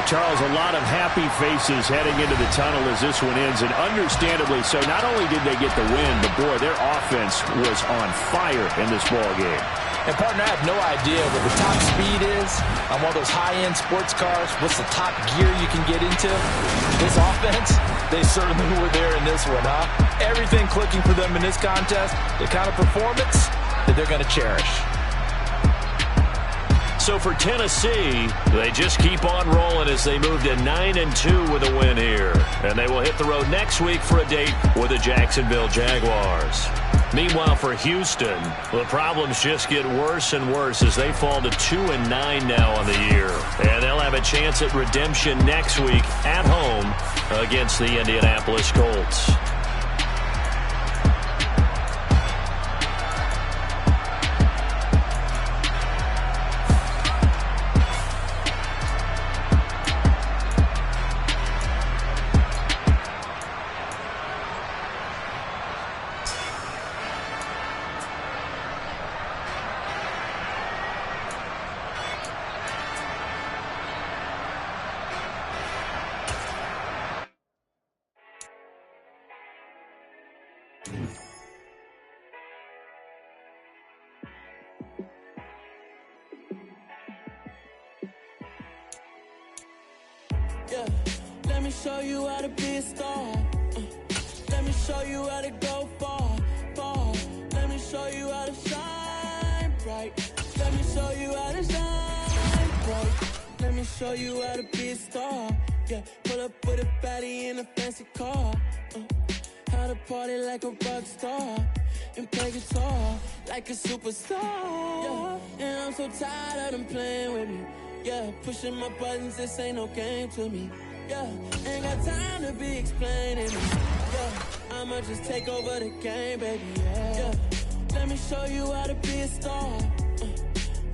Charles, a lot of happy faces heading into the tunnel as this one ends, and understandably so. Not only did they get the win, but boy, their offense was on fire in this ball game. And, partner, I have no idea what the top speed is on one of those high-end sports cars. What's the top gear you can get into? This offense, they certainly were there in this one, huh? Everything clicking for them in this contest, the kind of performance that they're going to cherish. So for Tennessee, they just keep on rolling as they move to 9-2 with a win here. And they will hit the road next week for a date with the Jacksonville Jaguars. Meanwhile, for Houston, the problems just get worse and worse as they fall to 2-9 now on the year. And they'll have a chance at redemption next week at home against the Indianapolis Colts. Yeah, let me show you how to be a star. Let me show you how to go far, far. Let me show you how to shine bright. Let me show you how to shine bright. Let me show you how to be a star. Yeah, pull up with a baddie in a fancy car. How to party like a rock star and play guitar like a superstar. Yeah, and I'm so tired of them playing with me. Yeah, pushing my buttons, this ain't no game to me. Yeah, ain't got time to be explaining me. Yeah, I'ma just take over the game, baby. Yeah, let me show you how to be a star.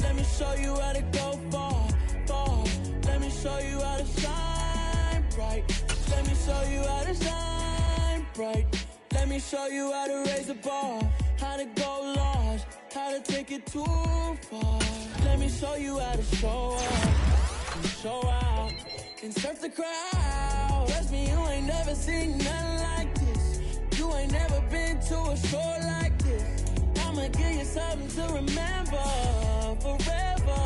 Let me show you how to go far, far. Let me show you how to shine bright. Let me show you how to shine bright. Let me show you how to raise the bar, how to go large, how to take it too far. Let me show you how to show up and show out and surf the crowd. Trust me, you ain't never seen nothing like this. You ain't never been to a show like this. I'ma give you something to remember forever.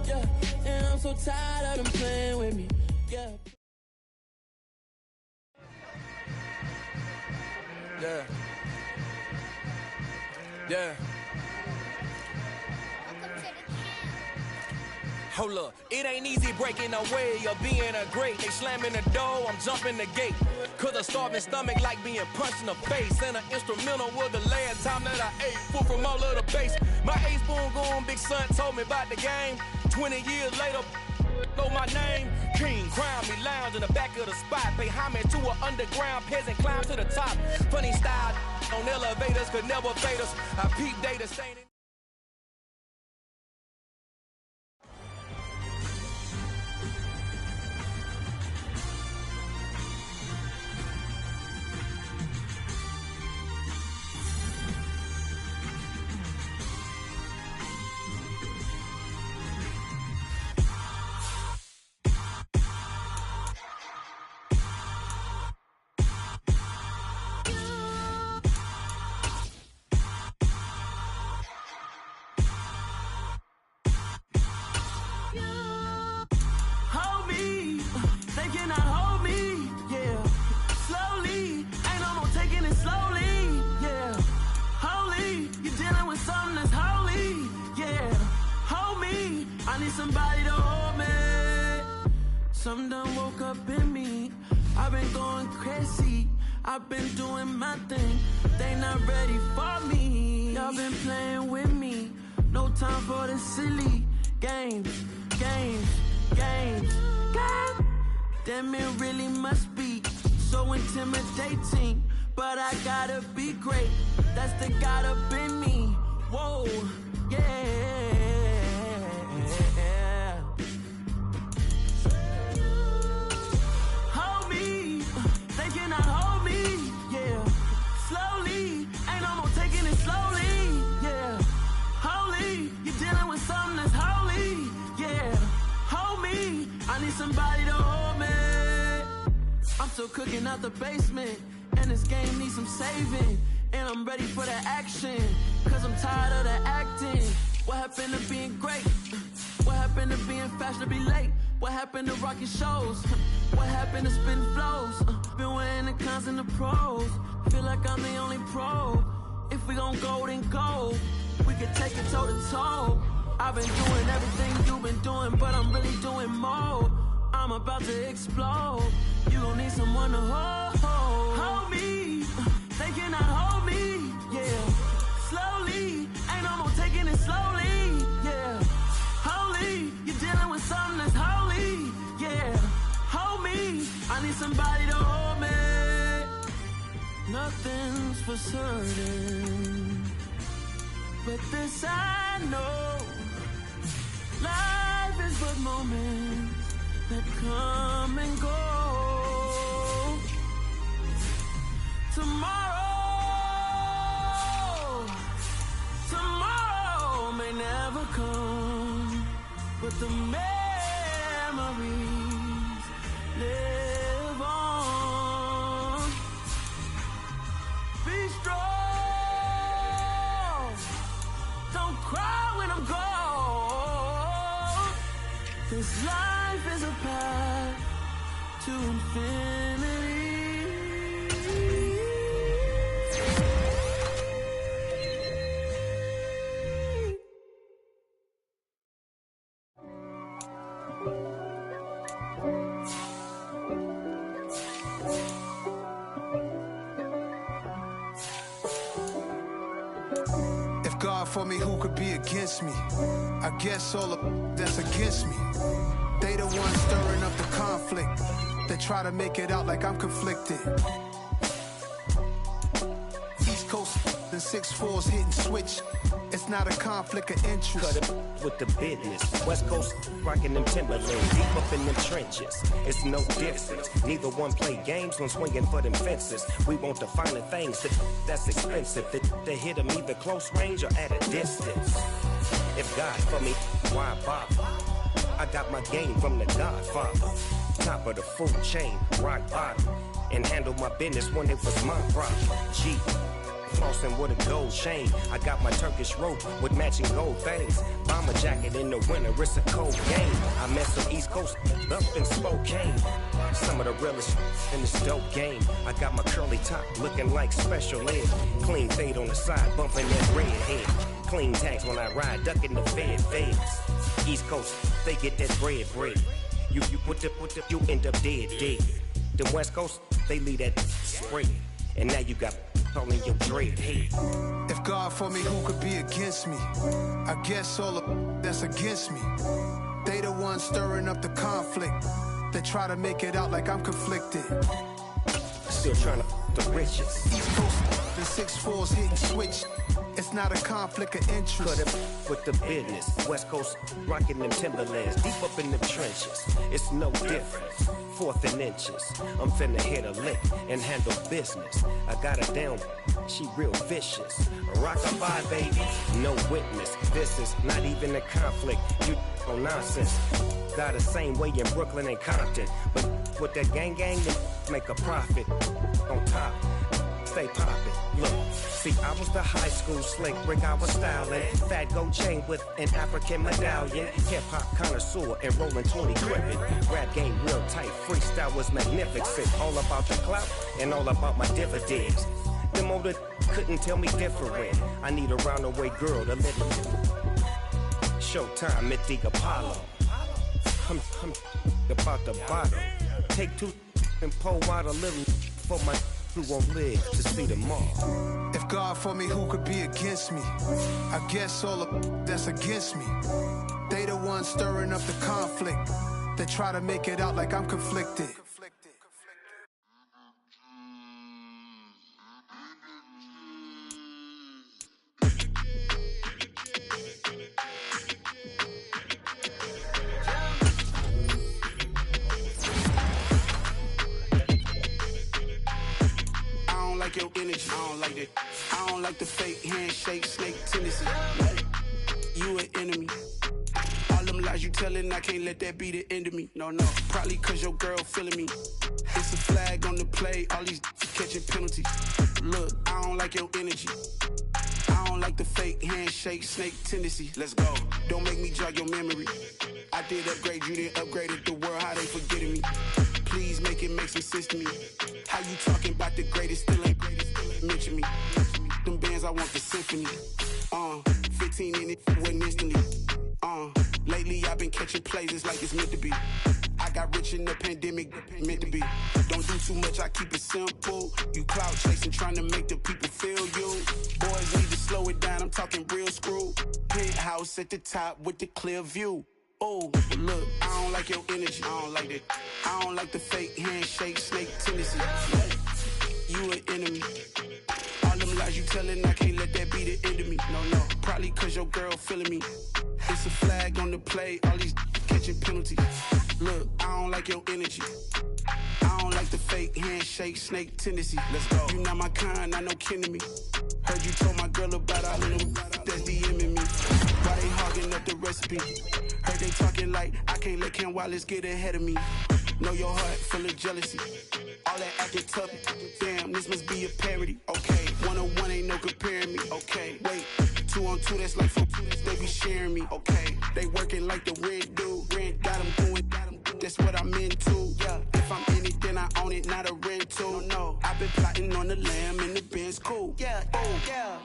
Yeah, and I'm so tired of them playing with me. Yeah. Yeah. Yeah. Hold up, it ain't easy breaking away or being a great. They slamming the door, I'm jumping the gate. Cause a starving stomach like being punched in the face. And an instrumental was the last time that I ate. Full from all of the bass. My A-spoon going, big son told me about the game. 20 years later, know my name. King, crown me, lounge in the back of the spot. Pay homage to an underground peasant, climb to the top. Funny style on elevators could never fade us. I peep data staining. Somebody to hold me. Something done woke up in me. I've been going crazy. I've been doing my thing. They not ready for me. Y'all been playing with me. No time for the silly games, games, games. God damn, it really must be so intimidating. But I gotta be great. That's the God up in me. Whoa, yeah. Somebody to hold me. I'm still cooking out the basement, and this game needs some saving. And I'm ready for the action, cause I'm tired of the acting. What happened to being great? What happened to being fashionably late? What happened to rocking shows? What happened to spitting flows? Been wearing the cons and the pros. Feel like I'm the only pro. If we gon' go, then go. We can take it toe to toe. I've been doing everything you've been doing, but I'm really doing more. I'm about to explode. You gon' need someone to hold me. They cannot hold me, yeah. Slowly, ain't no more taking it slowly, yeah. Holy, you're dealing with something that's holy, yeah. Hold me, I need somebody to hold me. Nothing's for certain, but this I know. Life is but moments that come and go. Tomorrow may never come, but the memories live on. Be strong, don't cry when I'm gone. This life life is a path to infinity. If God for me, who could be against me? I guess all of that's against me. They the ones stirring up the conflict. They try to make it out like I'm conflicted. East Coast and 6'4's hitting switch. It's not a conflict of interest. Cut it with the business. West Coast rocking them Timberlands, deep up in them trenches. It's no difference. Neither one play games when swinging for them fences. We want the finer things that's expensive. They hit them either close range or at a distance. If God for me, why bother? I got my game from the Godfather. Top of the food chain, rock bottom. And handle my business when it was my problem. G. Flossing with a gold chain. I got my Turkish rope with matching gold things. Bomber jacket in the winter, it's a cold game. I met some East Coast up in Spokane. Some of the realest in this dope game. I got my curly top looking like special ed. Clean fade on the side, bumping that red head. Clean tags when I ride, ducking the feds. East Coast, they get that bread. You you end up dead. The West Coast, they leave that spread. And now you got all in your dread head. If God for me, who could be against me? I guess all of that's against me. They the ones stirring up the conflict. They try to make it out like I'm conflicted. Still trying to the riches. East Coast and 6'4's hitting switch. It's not a conflict of interest. Cut it with the business. West Coast rocking them Timberlands, deep up in the trenches. It's no difference. 4th and inches. I'm finna hit a lick and handle business. I got her down, she real vicious. Rock-a-bye, baby, no witness. This is not even a conflict. You on nonsense. Got the same way in Brooklyn and Compton. But with that gang, they make a profit. On top, stay poppin'. Look, see, I was the high school slick brick, I was styling. Fat gold chain with an African medallion. Hip-hop connoisseur and rolling 20 gripping. Rap game real tight, freestyle was magnificent. All about the clout and all about my dividends. Them older couldn't tell me different. I need a roundaway girl to live. Showtime at the Apollo. I'm about the bottle. Take 2 and pour out a little for my who won't live to see tomorrow. If God for me, who could be against me? I guess all of that's against me. They the ones stirring up the conflict. They try to make it out like I'm conflicted. Your energy, I don't like that. I don't like the fake handshake, snake tendency. You an enemy. All them lies you telling, I can't let that be the end of me. No, probably cause your girl feeling me. It's a flag on the play, all these catching penalties. Look, I don't like your energy. I don't like the fake handshake, snake tendency. Let's go. Don't make me jog your memory. I did upgrade, you didn't upgrade it. The world, how they forgetting me. Please make it make some sense to me. How you talking about the greatest, still ain't mention me. Them bands, I want the symphony. 15 in it, wasn't instantly. Lately I've been catching plays, it's like it's meant to be. I got rich in the pandemic, meant to be. Don't do too much, I keep it simple. You clout chasing, trying to make the people feel you. Boys need to slow it down, I'm talking real screw. Penthouse at the top with the clear view. Oh, look, I don't like your energy. I don't like that. I don't like the fake handshake, snake tendency. You an enemy. All them lies you telling, I can't let that be the end of me. No, probably cause your girl feeling me. It's a flag on the play, all these catching penalties. Look, I don't like your energy. I don't like the fake handshake, snake tendency. Let's go. You not my kind, not no kin to me. Heard you told my girl about all of them that's DMing me. Why they hogging up the recipe? Heard they talking like I can't let Ken Wallace get ahead of me. Know your heart full of jealousy. All that acting tough, damn, this must be a parody. Okay, 1-on-1 ain't no comparing me. Okay, wait, 2-on-2, that's like 4, they be sharing me. Okay, they working like the red dude. Red got them going, it's what I'm into. Yeah, if I'm in it, then I own it, not a rental. No, I've been plotting on the lamb and the Benz cool. Yeah, yeah.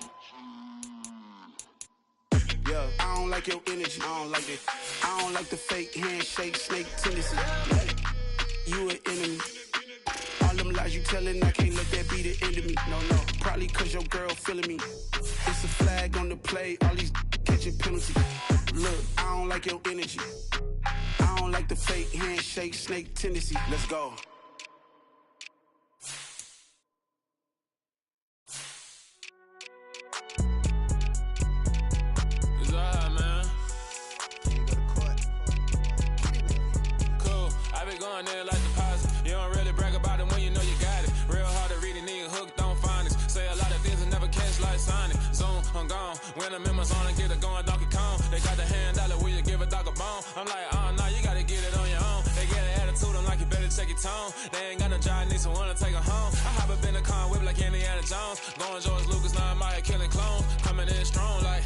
Yeah, I don't like your energy. I don't like it. I don't like the fake handshake, snake tendency. You an enemy. All them lies you telling, I can't let that be the end of me. No, probably cause your girl feeling me. It's a flag on the play, all these catching penalties. Look, I don't like your energy. I don't like the fake handshake, snake tendency. Let's go. It's alright, man. Cool, I been going there like deposit. You don't really brag about it when you know you got it. Real hard to read a nigga hooked on finance. Say a lot of things and never catch like Sonic. Zoom, I'm gone. When I'm in my zone, I get it going Donkey Kong. They got the hand dollar, will you give a dog a bone? I'm like, nah, you gotta get it on your own. They get an attitude, I'm like, you better check your tone. They ain't got no job, need someone to take her home. I hop up in the car, whip like Indiana Jones. Going George Lucas, now I'm out killing clones. Coming in strong like,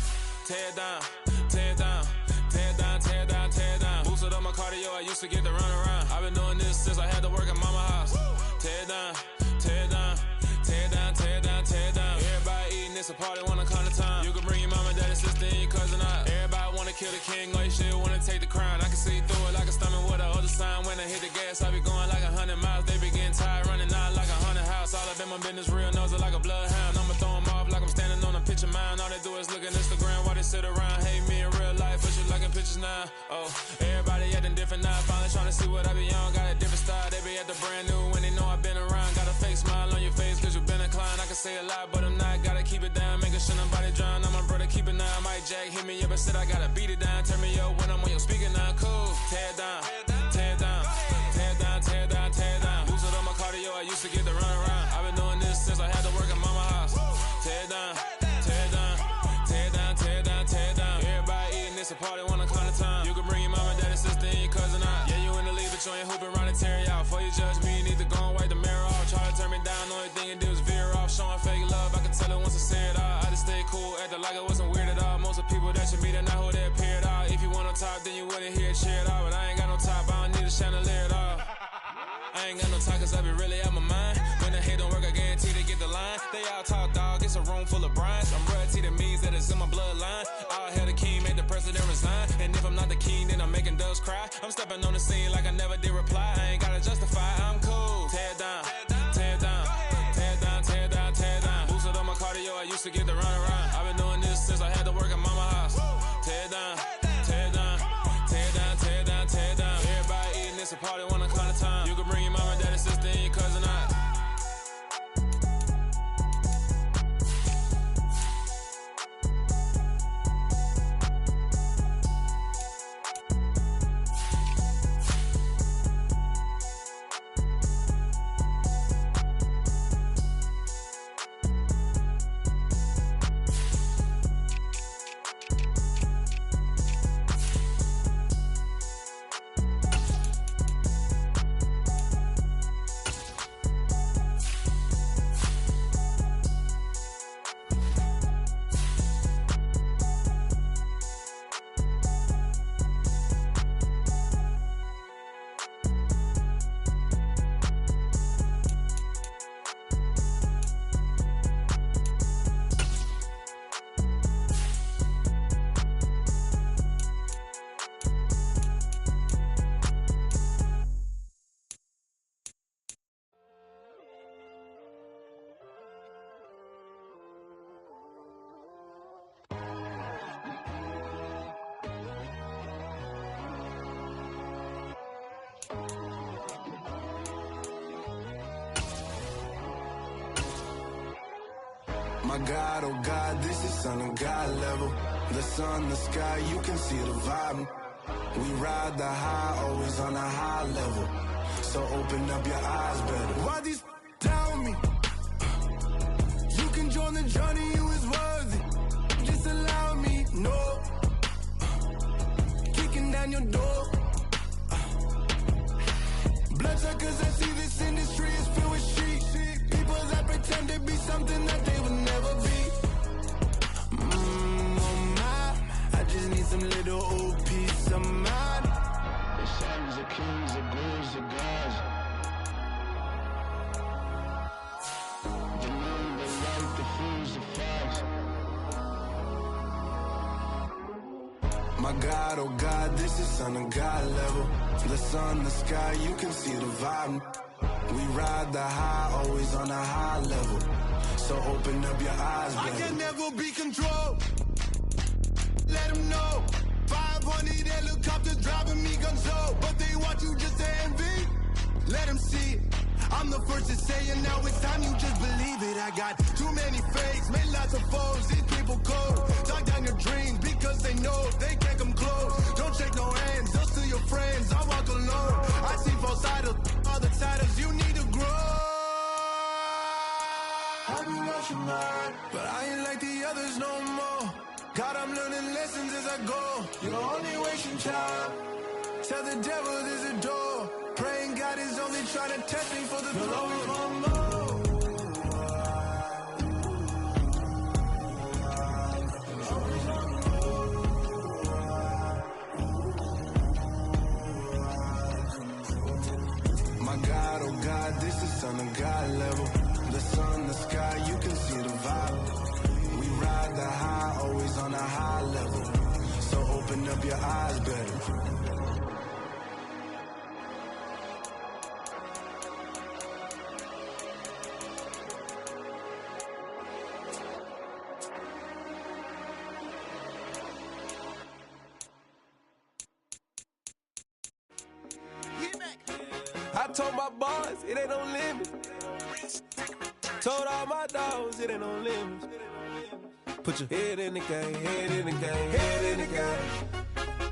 tear down, tear down, tear down, tear down, tear down. Boosted up my cardio, I used to get to run around. I've been doing this since I had to work at mama house. Tear down, tear down, tear down, tear down, tear down. Everybody eating, it's a party, wanna come to time. You can bring your mama, daddy, sister, and your cousin out. Everybody wanna kill the king, or you shit wanna take the crown. I can see through it like a stomach with a other sign. When I hit the gas, I be going like 100 miles. They be getting tired, running out like 100 house. All up in my business, real nose it like a bloodhound. I'ma throw them off like I'm standing on a picture mine. All they do is look at Instagram while they sit around. Hate me in real life, but you liking pictures now. Oh, everybody acting different now. Finally trying to see what I be on. Got a different style, they be at the brand new when they know I've been around. Got a fake smile on your face cause you been inclined. I can say a lot, but I'm not. Gotta keep it down, making sure nobody drown. I'm my brother, keep it now. Mike Jack hit me up and said I gotta beat it down. Turn me up when I'm on your speaker now. Cool, tear down, tear down, tear down, tear down, tear down. Boosted up my cardio, I used to get to run around. I've been doing this since I had to work at mama house. Tear down, tear down, tear down, tear down, tear down. Everybody eating, it's a party, wanna come to time. You can bring your mama, daddy, sister, and your cousin out. Yeah, you in the league, but you ain't hooping around and tear you out. Before you judge me, you need to go and wipe the mirror off. Try to turn me down, only thing you do is veer off. Showing fake love, I can tell it once I say it all. I just stay cool, acting like it wasn't weird at all. Most of the people that you meet are not who they appear at all. If you want on top, then you wouldn't hear it cheer at all. But I ain't got no top, I don't need a chandelier at all. I ain't got no talk cause I be really out my mind. When the hate don't work, I guarantee they get the line. They all talk dog, it's a room full of brines. I'm royalty, that means that it's in my bloodline. All hail the king, make the president resign. And if I'm not the king, then I'm making doves cry. I'm stepping on the scene like I never did reply. I ain't gotta justify, I'm cool. Tear down, tear down, tear down, tear down, tear down. Boosted up my cardio, I used to get to run around. I've been doing this since I had to work at mama house. Tear down, tear down, tear down, tear down, tear down. Everybody eating, it's a party, wanna come to time. You can bring your mama, daddy, sister, and your cousin out. My God, oh God, this is son of God level. The sun, the sky, you can see the vibe. We ride the high, always on a high level. So open up your eyes better. Why these tell me? You can join the journey, you is worthy. Just allow me, no. Kicking down your door. Bloodsuckers, I see this industry is filled with sheep. People that pretend to be something that they would never be. Oh my, I just need some little old peace of mind. The sons of kings are great. God, oh God, this is son of God level. The sun, the sky, you can see the vibe. We ride the high, always on a high level. So open up your eyes, baby. I can never be controlled. Let them know. 500 helicopters driving me gunso, but they want you just to envy. Let them see it. I'm the first to say it, now it's time you just believe it. I got too many fakes, made lots of foes, these people cold. Dog down your dreams because they know they can't come close. Don't shake no hands, those to your friends, I walk alone. I see false idols, other titles, you need to grow. I be rushing hard, but I ain't like the others no more. God, I'm learning lessons as I go. You're only wasting time. Tell the devil there's a door. Praying God is only trying to test me for the glory of my My God, oh God, this is son of God level. The sun, the sky, you can see the vibe. We ride the high, always on a high level. So open up your eyes, baby. I told my boss, it ain't no limit. Told all my dogs, it ain't no limit. Put your head in the game, head in the game, head in the game.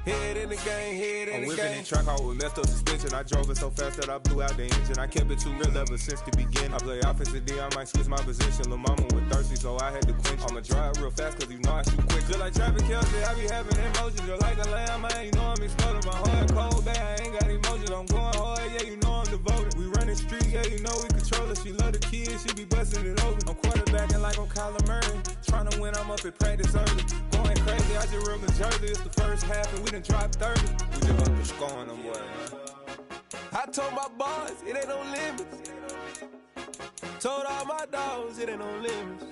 Head in the game, head in the game. I'm whipping in track, I was messed up suspension. I drove it so fast that I blew out the engine. I kept it too real ever since the beginning. I play offensive D, I might switch my position. Lil' mama was thirsty, so I had to quench. I'ma drive real fast, cause you know I shoot quick. Just like Travis Kelce, I be having emotions. Just like a lamb, man, you know I'm exploding. My heart cold, bad, I ain't got emotions. I'm going hard, yeah, you know I'm devoted. We running streets, yeah, you know we control it. She love the kids, she be busting it open. I'm quarterbacking like I'm Kyler Murray. Trying to win, I'm up at practice early. Going crazy, I just real Jersey. It's the first half and we done dropped 30. We just up to scoring them, boy, man. I told my boss, it ain't no limits. Told all my dogs, it ain't no limits.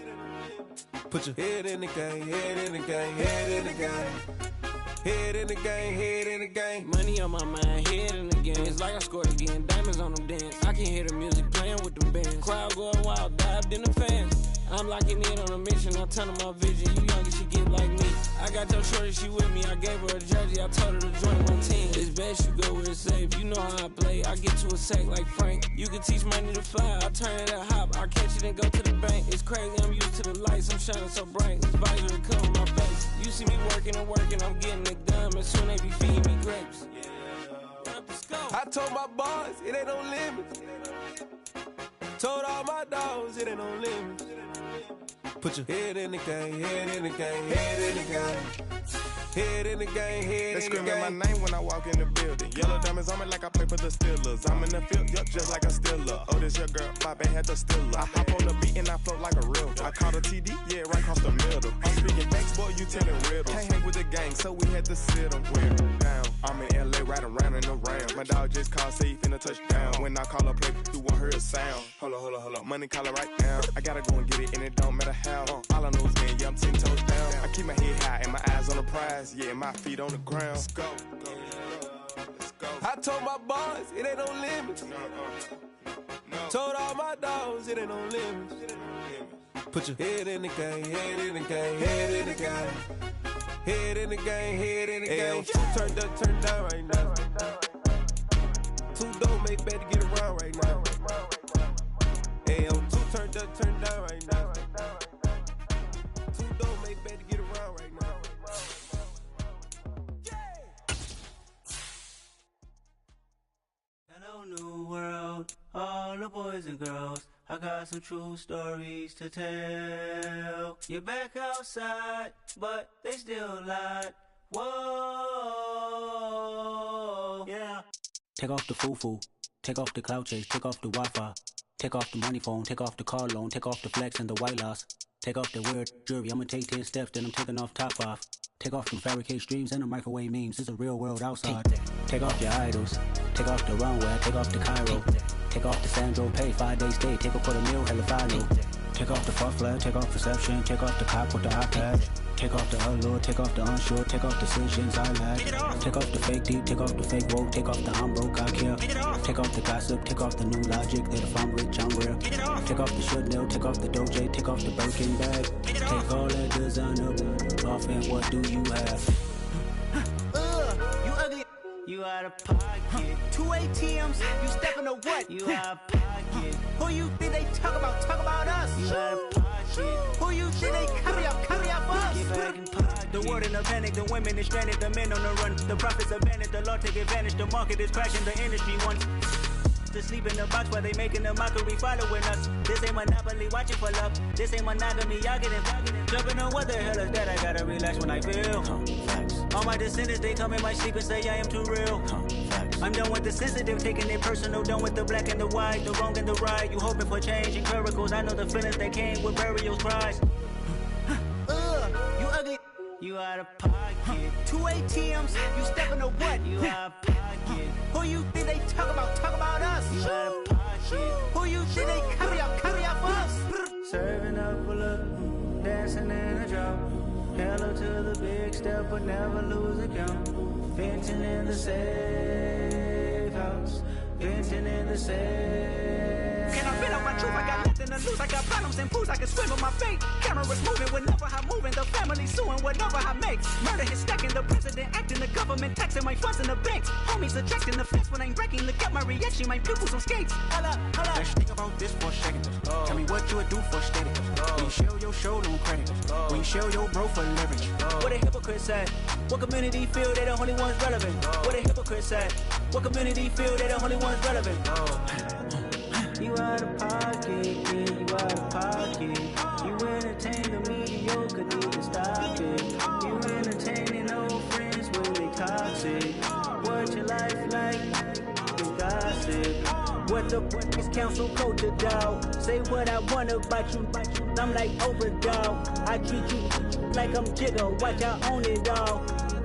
Put your head in the game, head in the game, head in the game. Head in the game, head in the game. Money on my mind, head in the game. It's like I scored again, diamonds on them dance. I can hear the music playing with them bands. Crowd going wild, dived in the fans. I'm locking in on a mission, I'm telling my vision. You young and she get like me. I got your shorty, she with me. I gave her a jersey, I told her to join my team. It's best you go where it's safe. You know how I play. I get to a sack like Frank. You can teach money to fly. I turn it a hop. I catch it and go to the bank. It's crazy, I'm used to the lights. I'm shining so bright. This visor will cover my face. You see me working and working. I'm getting it done. And soon they be feeding me grapes. I told my boss, it ain't no limits. Told all my dogs, it ain't no limits. Put your head in the game, head in the game, head in the game. Head in the game, head They in the game. screaming my name when I walk in the building. Yellow diamonds on me like I play for the Steelers. I'm in the field, yup, just like a Steeler. Oh, this your girl, my band had the Steeler. I hop on the beat and I float like a real. I caught a TD, yeah, right across the middle. I'm speaking facts, boy, you telling riddles. Can't hang with the gang, so we had to sit them with them down. I'm in LA, riding around in the round. My dog just called, say he finna touchdown. When I call a play, you won't hear a sound. Hold up, money calling right now. I gotta go and get it, and it don't matter how. All I know is, man, yeah, I'm 10 toes down. I keep my head high and my eyes on the prize. Yeah, my feet on the ground. Let's go. I told my boss, it ain't no limits. Told all my dogs, it ain't no limits. Put your head in the game, head in the game, head in the game. Head in the game, head in the game. Turned up, turned down right now. Too dope, make better get around right now. Hey, I'm too turned up, turned down right now. Too dope, make better get around right now. Hello, new world, all the boys and girls. I got some true stories to tell. You're back outside, but they still lied. Whoa, yeah. Take off the foo-foo, take off the cloud chase, take off the Wi-Fi, take off the money phone, take off the car loan, take off the flex and the white loss, take off the weird jewelry. I'ma take 10 steps, then I'm taking off top 5. Take off them fabricated streams and the microwave memes. It's a real world outside. Take off your idols, take off the runway, take off the Cairo, take off the Sandro pay, 5 days stay, take a $250,000, hella final. Take off the false flag, take off perception, take off the cop with the iPad. Take off the allure, take off the unsure, take off decisions I lack. Take off the fake deep, take off the fake woke, take off the I'm broke, I care. Take off the gossip, take off the new logic that if I'm rich, I'm real. Take off the Chanel, take off the Doja, take off the Birkin bag. Take all that designer off and what do you have? You ugly. You out of pocket. 2 ATMs, you stepping to what? You out of pocket. Who you think they talk about? Talk about us. You out of pocket. Who you think they copy up for us? Get back in pocket. The world in a panic, the women is stranded, the men on the run. The profits advantage, the law take advantage. The market is crashing, the industry wants to sleep in the box while they making a mockery following us. This ain't Monopoly, watching for love. This ain't monogamy, y'all getting jumping on what the hell is that? I gotta relax when I feel. All my descendants, they come in my sleep and say I am too real. I'm done with the sensitive, taking it personal. Done with the black and the white, the wrong and the right. You hoping for change and miracles. I know the feelings that came with burial cries. You ugly. You out of pocket. 2 ATMs, you stepping to what? You out of pocket. Who you think they talk about? Talk about us. You out of pocket. Who you think they copy up for us? Serving up a look, dancing in a drop. Hello to the big step, but never lose a count. Venting in the safe house. Venting in the safe. Can I bet on my truth? I got nothing to lose. I got problems and pools. I can swim with my fate. Cameras moving whenever I'm moving. The family suing whatever I make. Murder is stacking. The president acting. The government taxing my funds in the banks. Homies ejecting the fence when I'm wrecking. Look at my reaction. My pupils on skates. Holla, holla. Let's think about this for a second. Tell me what you would do for steady. When you show your show, no credit. When you show your bro for leverage. What a hypocrite said. What community feel they the only ones relevant? What a hypocrite said. What community feel they the only ones relevant? You out of pocket, yeah, you out of pocket. You entertain the mediocre, need to stop it. You entertaining old friends when they toxic. What your life like? You gossip. What the fuck is council culture, dog? Say what I want about you. I'm like overdog. I treat you like I'm Jigga. Watch I own it all.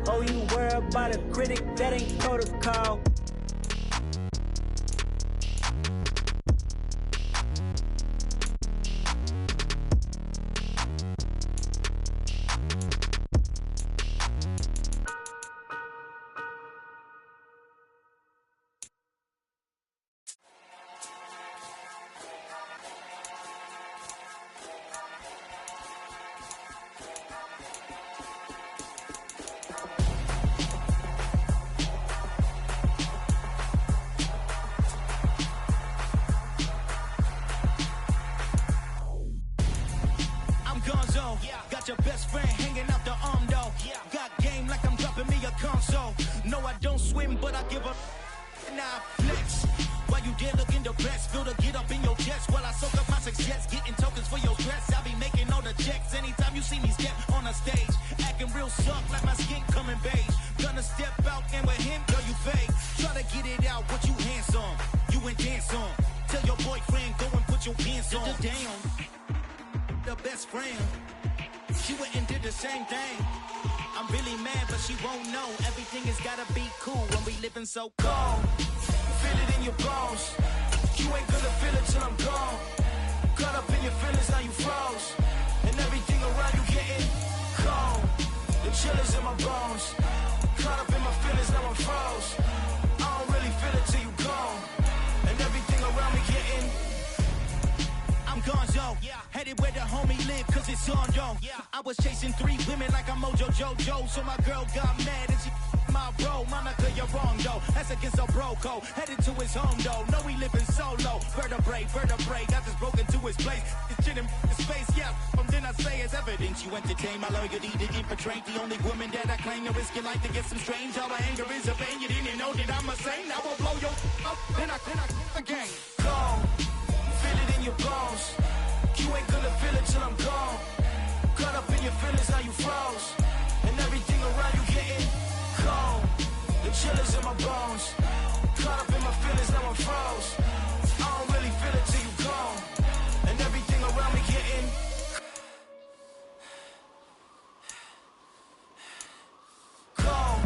Oh, you worry about a critic? That ain't protocol. Got your best friend hanging out the arm though. Got game like I'm dropping me a console. No, I don't swim, but I give up. Nah, flex. While you there looking the best, feel the get up in your chest while I soak up my success. Getting tokens for your stress. I be making all the checks anytime you see me step on the stage. Acting real soft like my skin coming beige. Gonna step out and with him, girl, you fake. Try to get it out, what you hands on. You and dance on. Tell your boyfriend, go and put your pants on. Damn, the best friend. She went and did the same thing. I'm really mad, but she won't know. Everything has gotta be cool when we living so cold. Feel it in your bones. You ain't gonna feel it till I'm gone. Caught up in your feelings, now you froze. And everything around you getting cold. The chill is in my bones. Caught up in my feelings, now I'm froze. I don't really feel it till you gone. And everything around me getting I'm gonzo, headed where the homie live, cause it's on, yo. I was chasing 3 women like I'm Mojo Jojo, so my girl got mad and she my bro. Monica, you're wrong, though. That's against a bro code. Headed to his home, though. No, he living solo. Vertebrae, got this broken to his place. It's shit in his face, yeah. Then I say it's evidence you entertain my loyalty to infiltrate. The only woman that I claim to risk your life to get some strange. All my anger is a pain. You didn't know that I'm a saint. I will blow your up, then I again. Gone. Feel it in your bones. You ain't gonna feel it till I'm gone. Caught up in your feelings, now you froze. And everything around you getting cold. The chill is in my bones. Caught up in my feelings, now I'm froze. I don't really feel it till you gone. And everything around me getting cold.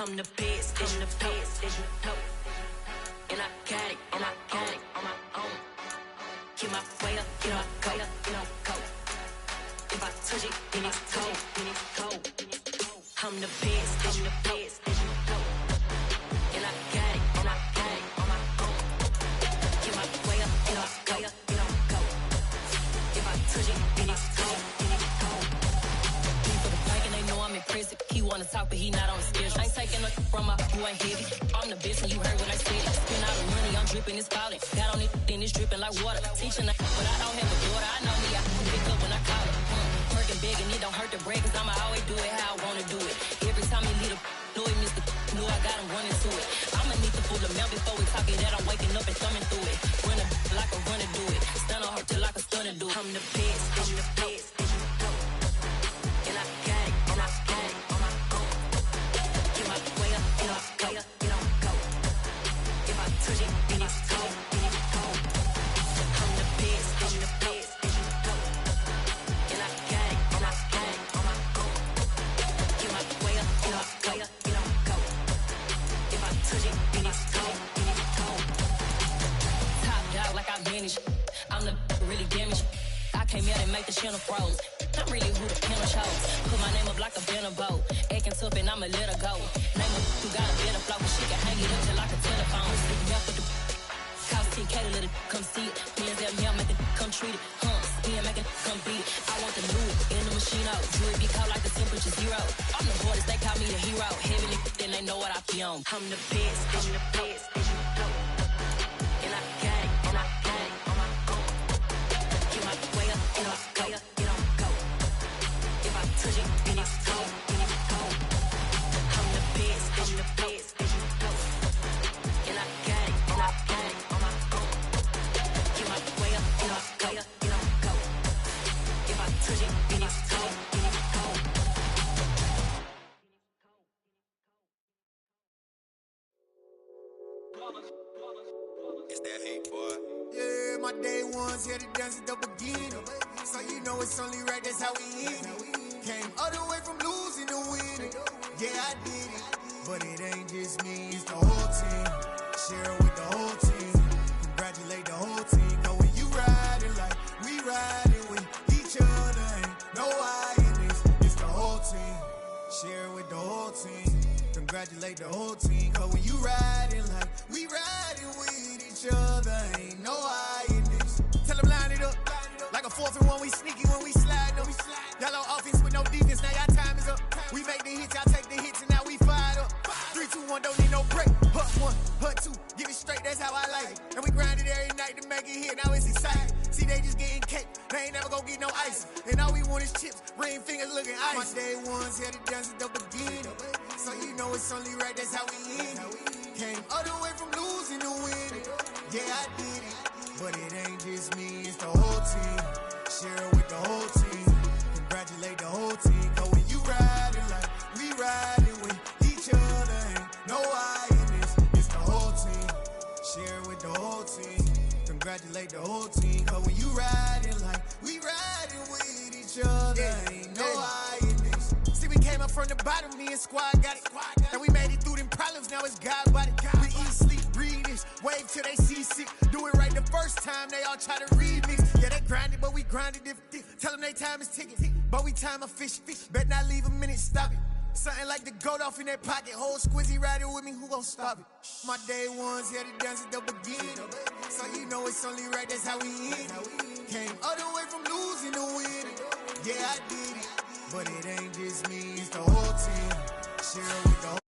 I'm the best, I'm the best, and I got it, and I got it on my own. Get my way up, get my go, get my go. If I touch it, then it's cold, then it's cold. I'm the best, I'm the best, and I got it, and I got it on my own. Get my way up, get my go, get my go. If I touch it, then it's cold, then it's cold. He for the blank and they know I'm in prison. He wanna talk, but he not on the schedule. I ain't taking nothing from my who ain't heavy. I'm the best and you heard what I said. Spend all the money, I'm dripping, it's falling. Got on it, then it's dripping like water. Teaching but I don't have a daughter. I know me, I can pick up when I call it. Working big and it don't hurt the break, cause I'ma always do it how I wanna do it. Every time he lead a know he missed the knew I got him running to it. I'ma need to pull the mouth before we talk it that I'm waking up and thumbing through it. Run like a runner do it. Stun on her till like a stunner do it. I'm the best, I'm the best, and I got it, and I got it on my own. Get my way up, get my go, get my go. If I touch it, then it's cold, then it's cold. I'm the best, I'm the best, and I got it, and I got it on my own. Get my way up, get my go, get my go. If I touch it, then it's cold, then it's cold. Top dog like I manage. I'm the really damaged. I came out and make the channel froze. I'm really who the piano shows. Put my name up like a banner boat. Acting tough and I'ma let her go. Name her who got a better flow, but she can hang it up till like a telephone. Sleeping up with the cost 10K to let it come see it. Millions at me, I make it come treat it. Spin, make it come beat it. I want the new in the machine out. Jewelry be caught like the temperature zero. I'm the hardest, they call me the hero. Heaven, then they know what I be on. I'm the best, I'm the best, and I got it, and I got it on my own. Get my way up, get my go, get my go. If I touch it, then it's cold, then it's cold. I'm the best, I'm the best, and I got it, and I got it on my own. Get my way up, get my go, get my go. If I touch it, then it's cold, then it's cold. It's that hate, boy. Yeah, my day ones here to dance at the beginning. So you know it's only right, that's how we end it. Came all the way from losing to winning. Yeah, I did it. But it ain't just me, it's the whole team. Share it with the whole team. Congratulate the whole team. Cause when you riding like we riding with each other, ain't no I in this. It's the whole team. Share it with the whole team. Congratulate the whole team. Cause when you riding like we riding with each other, ain't no I in this. Tell them line it up. Like a 4th and 1, we sneaky when we slide them. Yellow offense with no defense, now y'all time is up. We make the hits, y'all take the hits, and now we fired up. 3, 2, 1, don't need no break. Hut 1, hut 2, give it straight, that's how I like it. And we grind it every night to make it hit, now it's exciting. See, they just getting cake, they ain't never gonna get no ice. And all we want is chips, ring fingers looking ice. My day ones here to dance at the beginning. So you know it's only right, that's how we end it. Came all the way from losing to winning. Yeah, I did it. But it ain't just me, it's the whole team. Share it with the whole team. Congratulate the whole team. Cause when you riding like we riding with each other, ain't no I in this. It's the whole team. Share it with the whole team. Congratulate the whole team. Cause when you riding like we riding with each other, ain't no I in this. See, we came up from the bottom, me and squad got it. And we made it through them problems, now it's God body. We eat, sleep, breathe this, wave till they see sick. Do it right the first time, they all try to remix. Yeah, they grinded, but we grinded different. Tell them they time is ticking, but we time a fish. Bet not leave a minute, stop it. Something like the goat off in their pocket. Whole squizzy riding with me, who gon' stop it? My day ones here to dance at the beginning. So you know it's only right, that's how we end it. Came all the way from losing to winning. Yeah, I did it. But it ain't just me, it's the whole team. Share it with the whole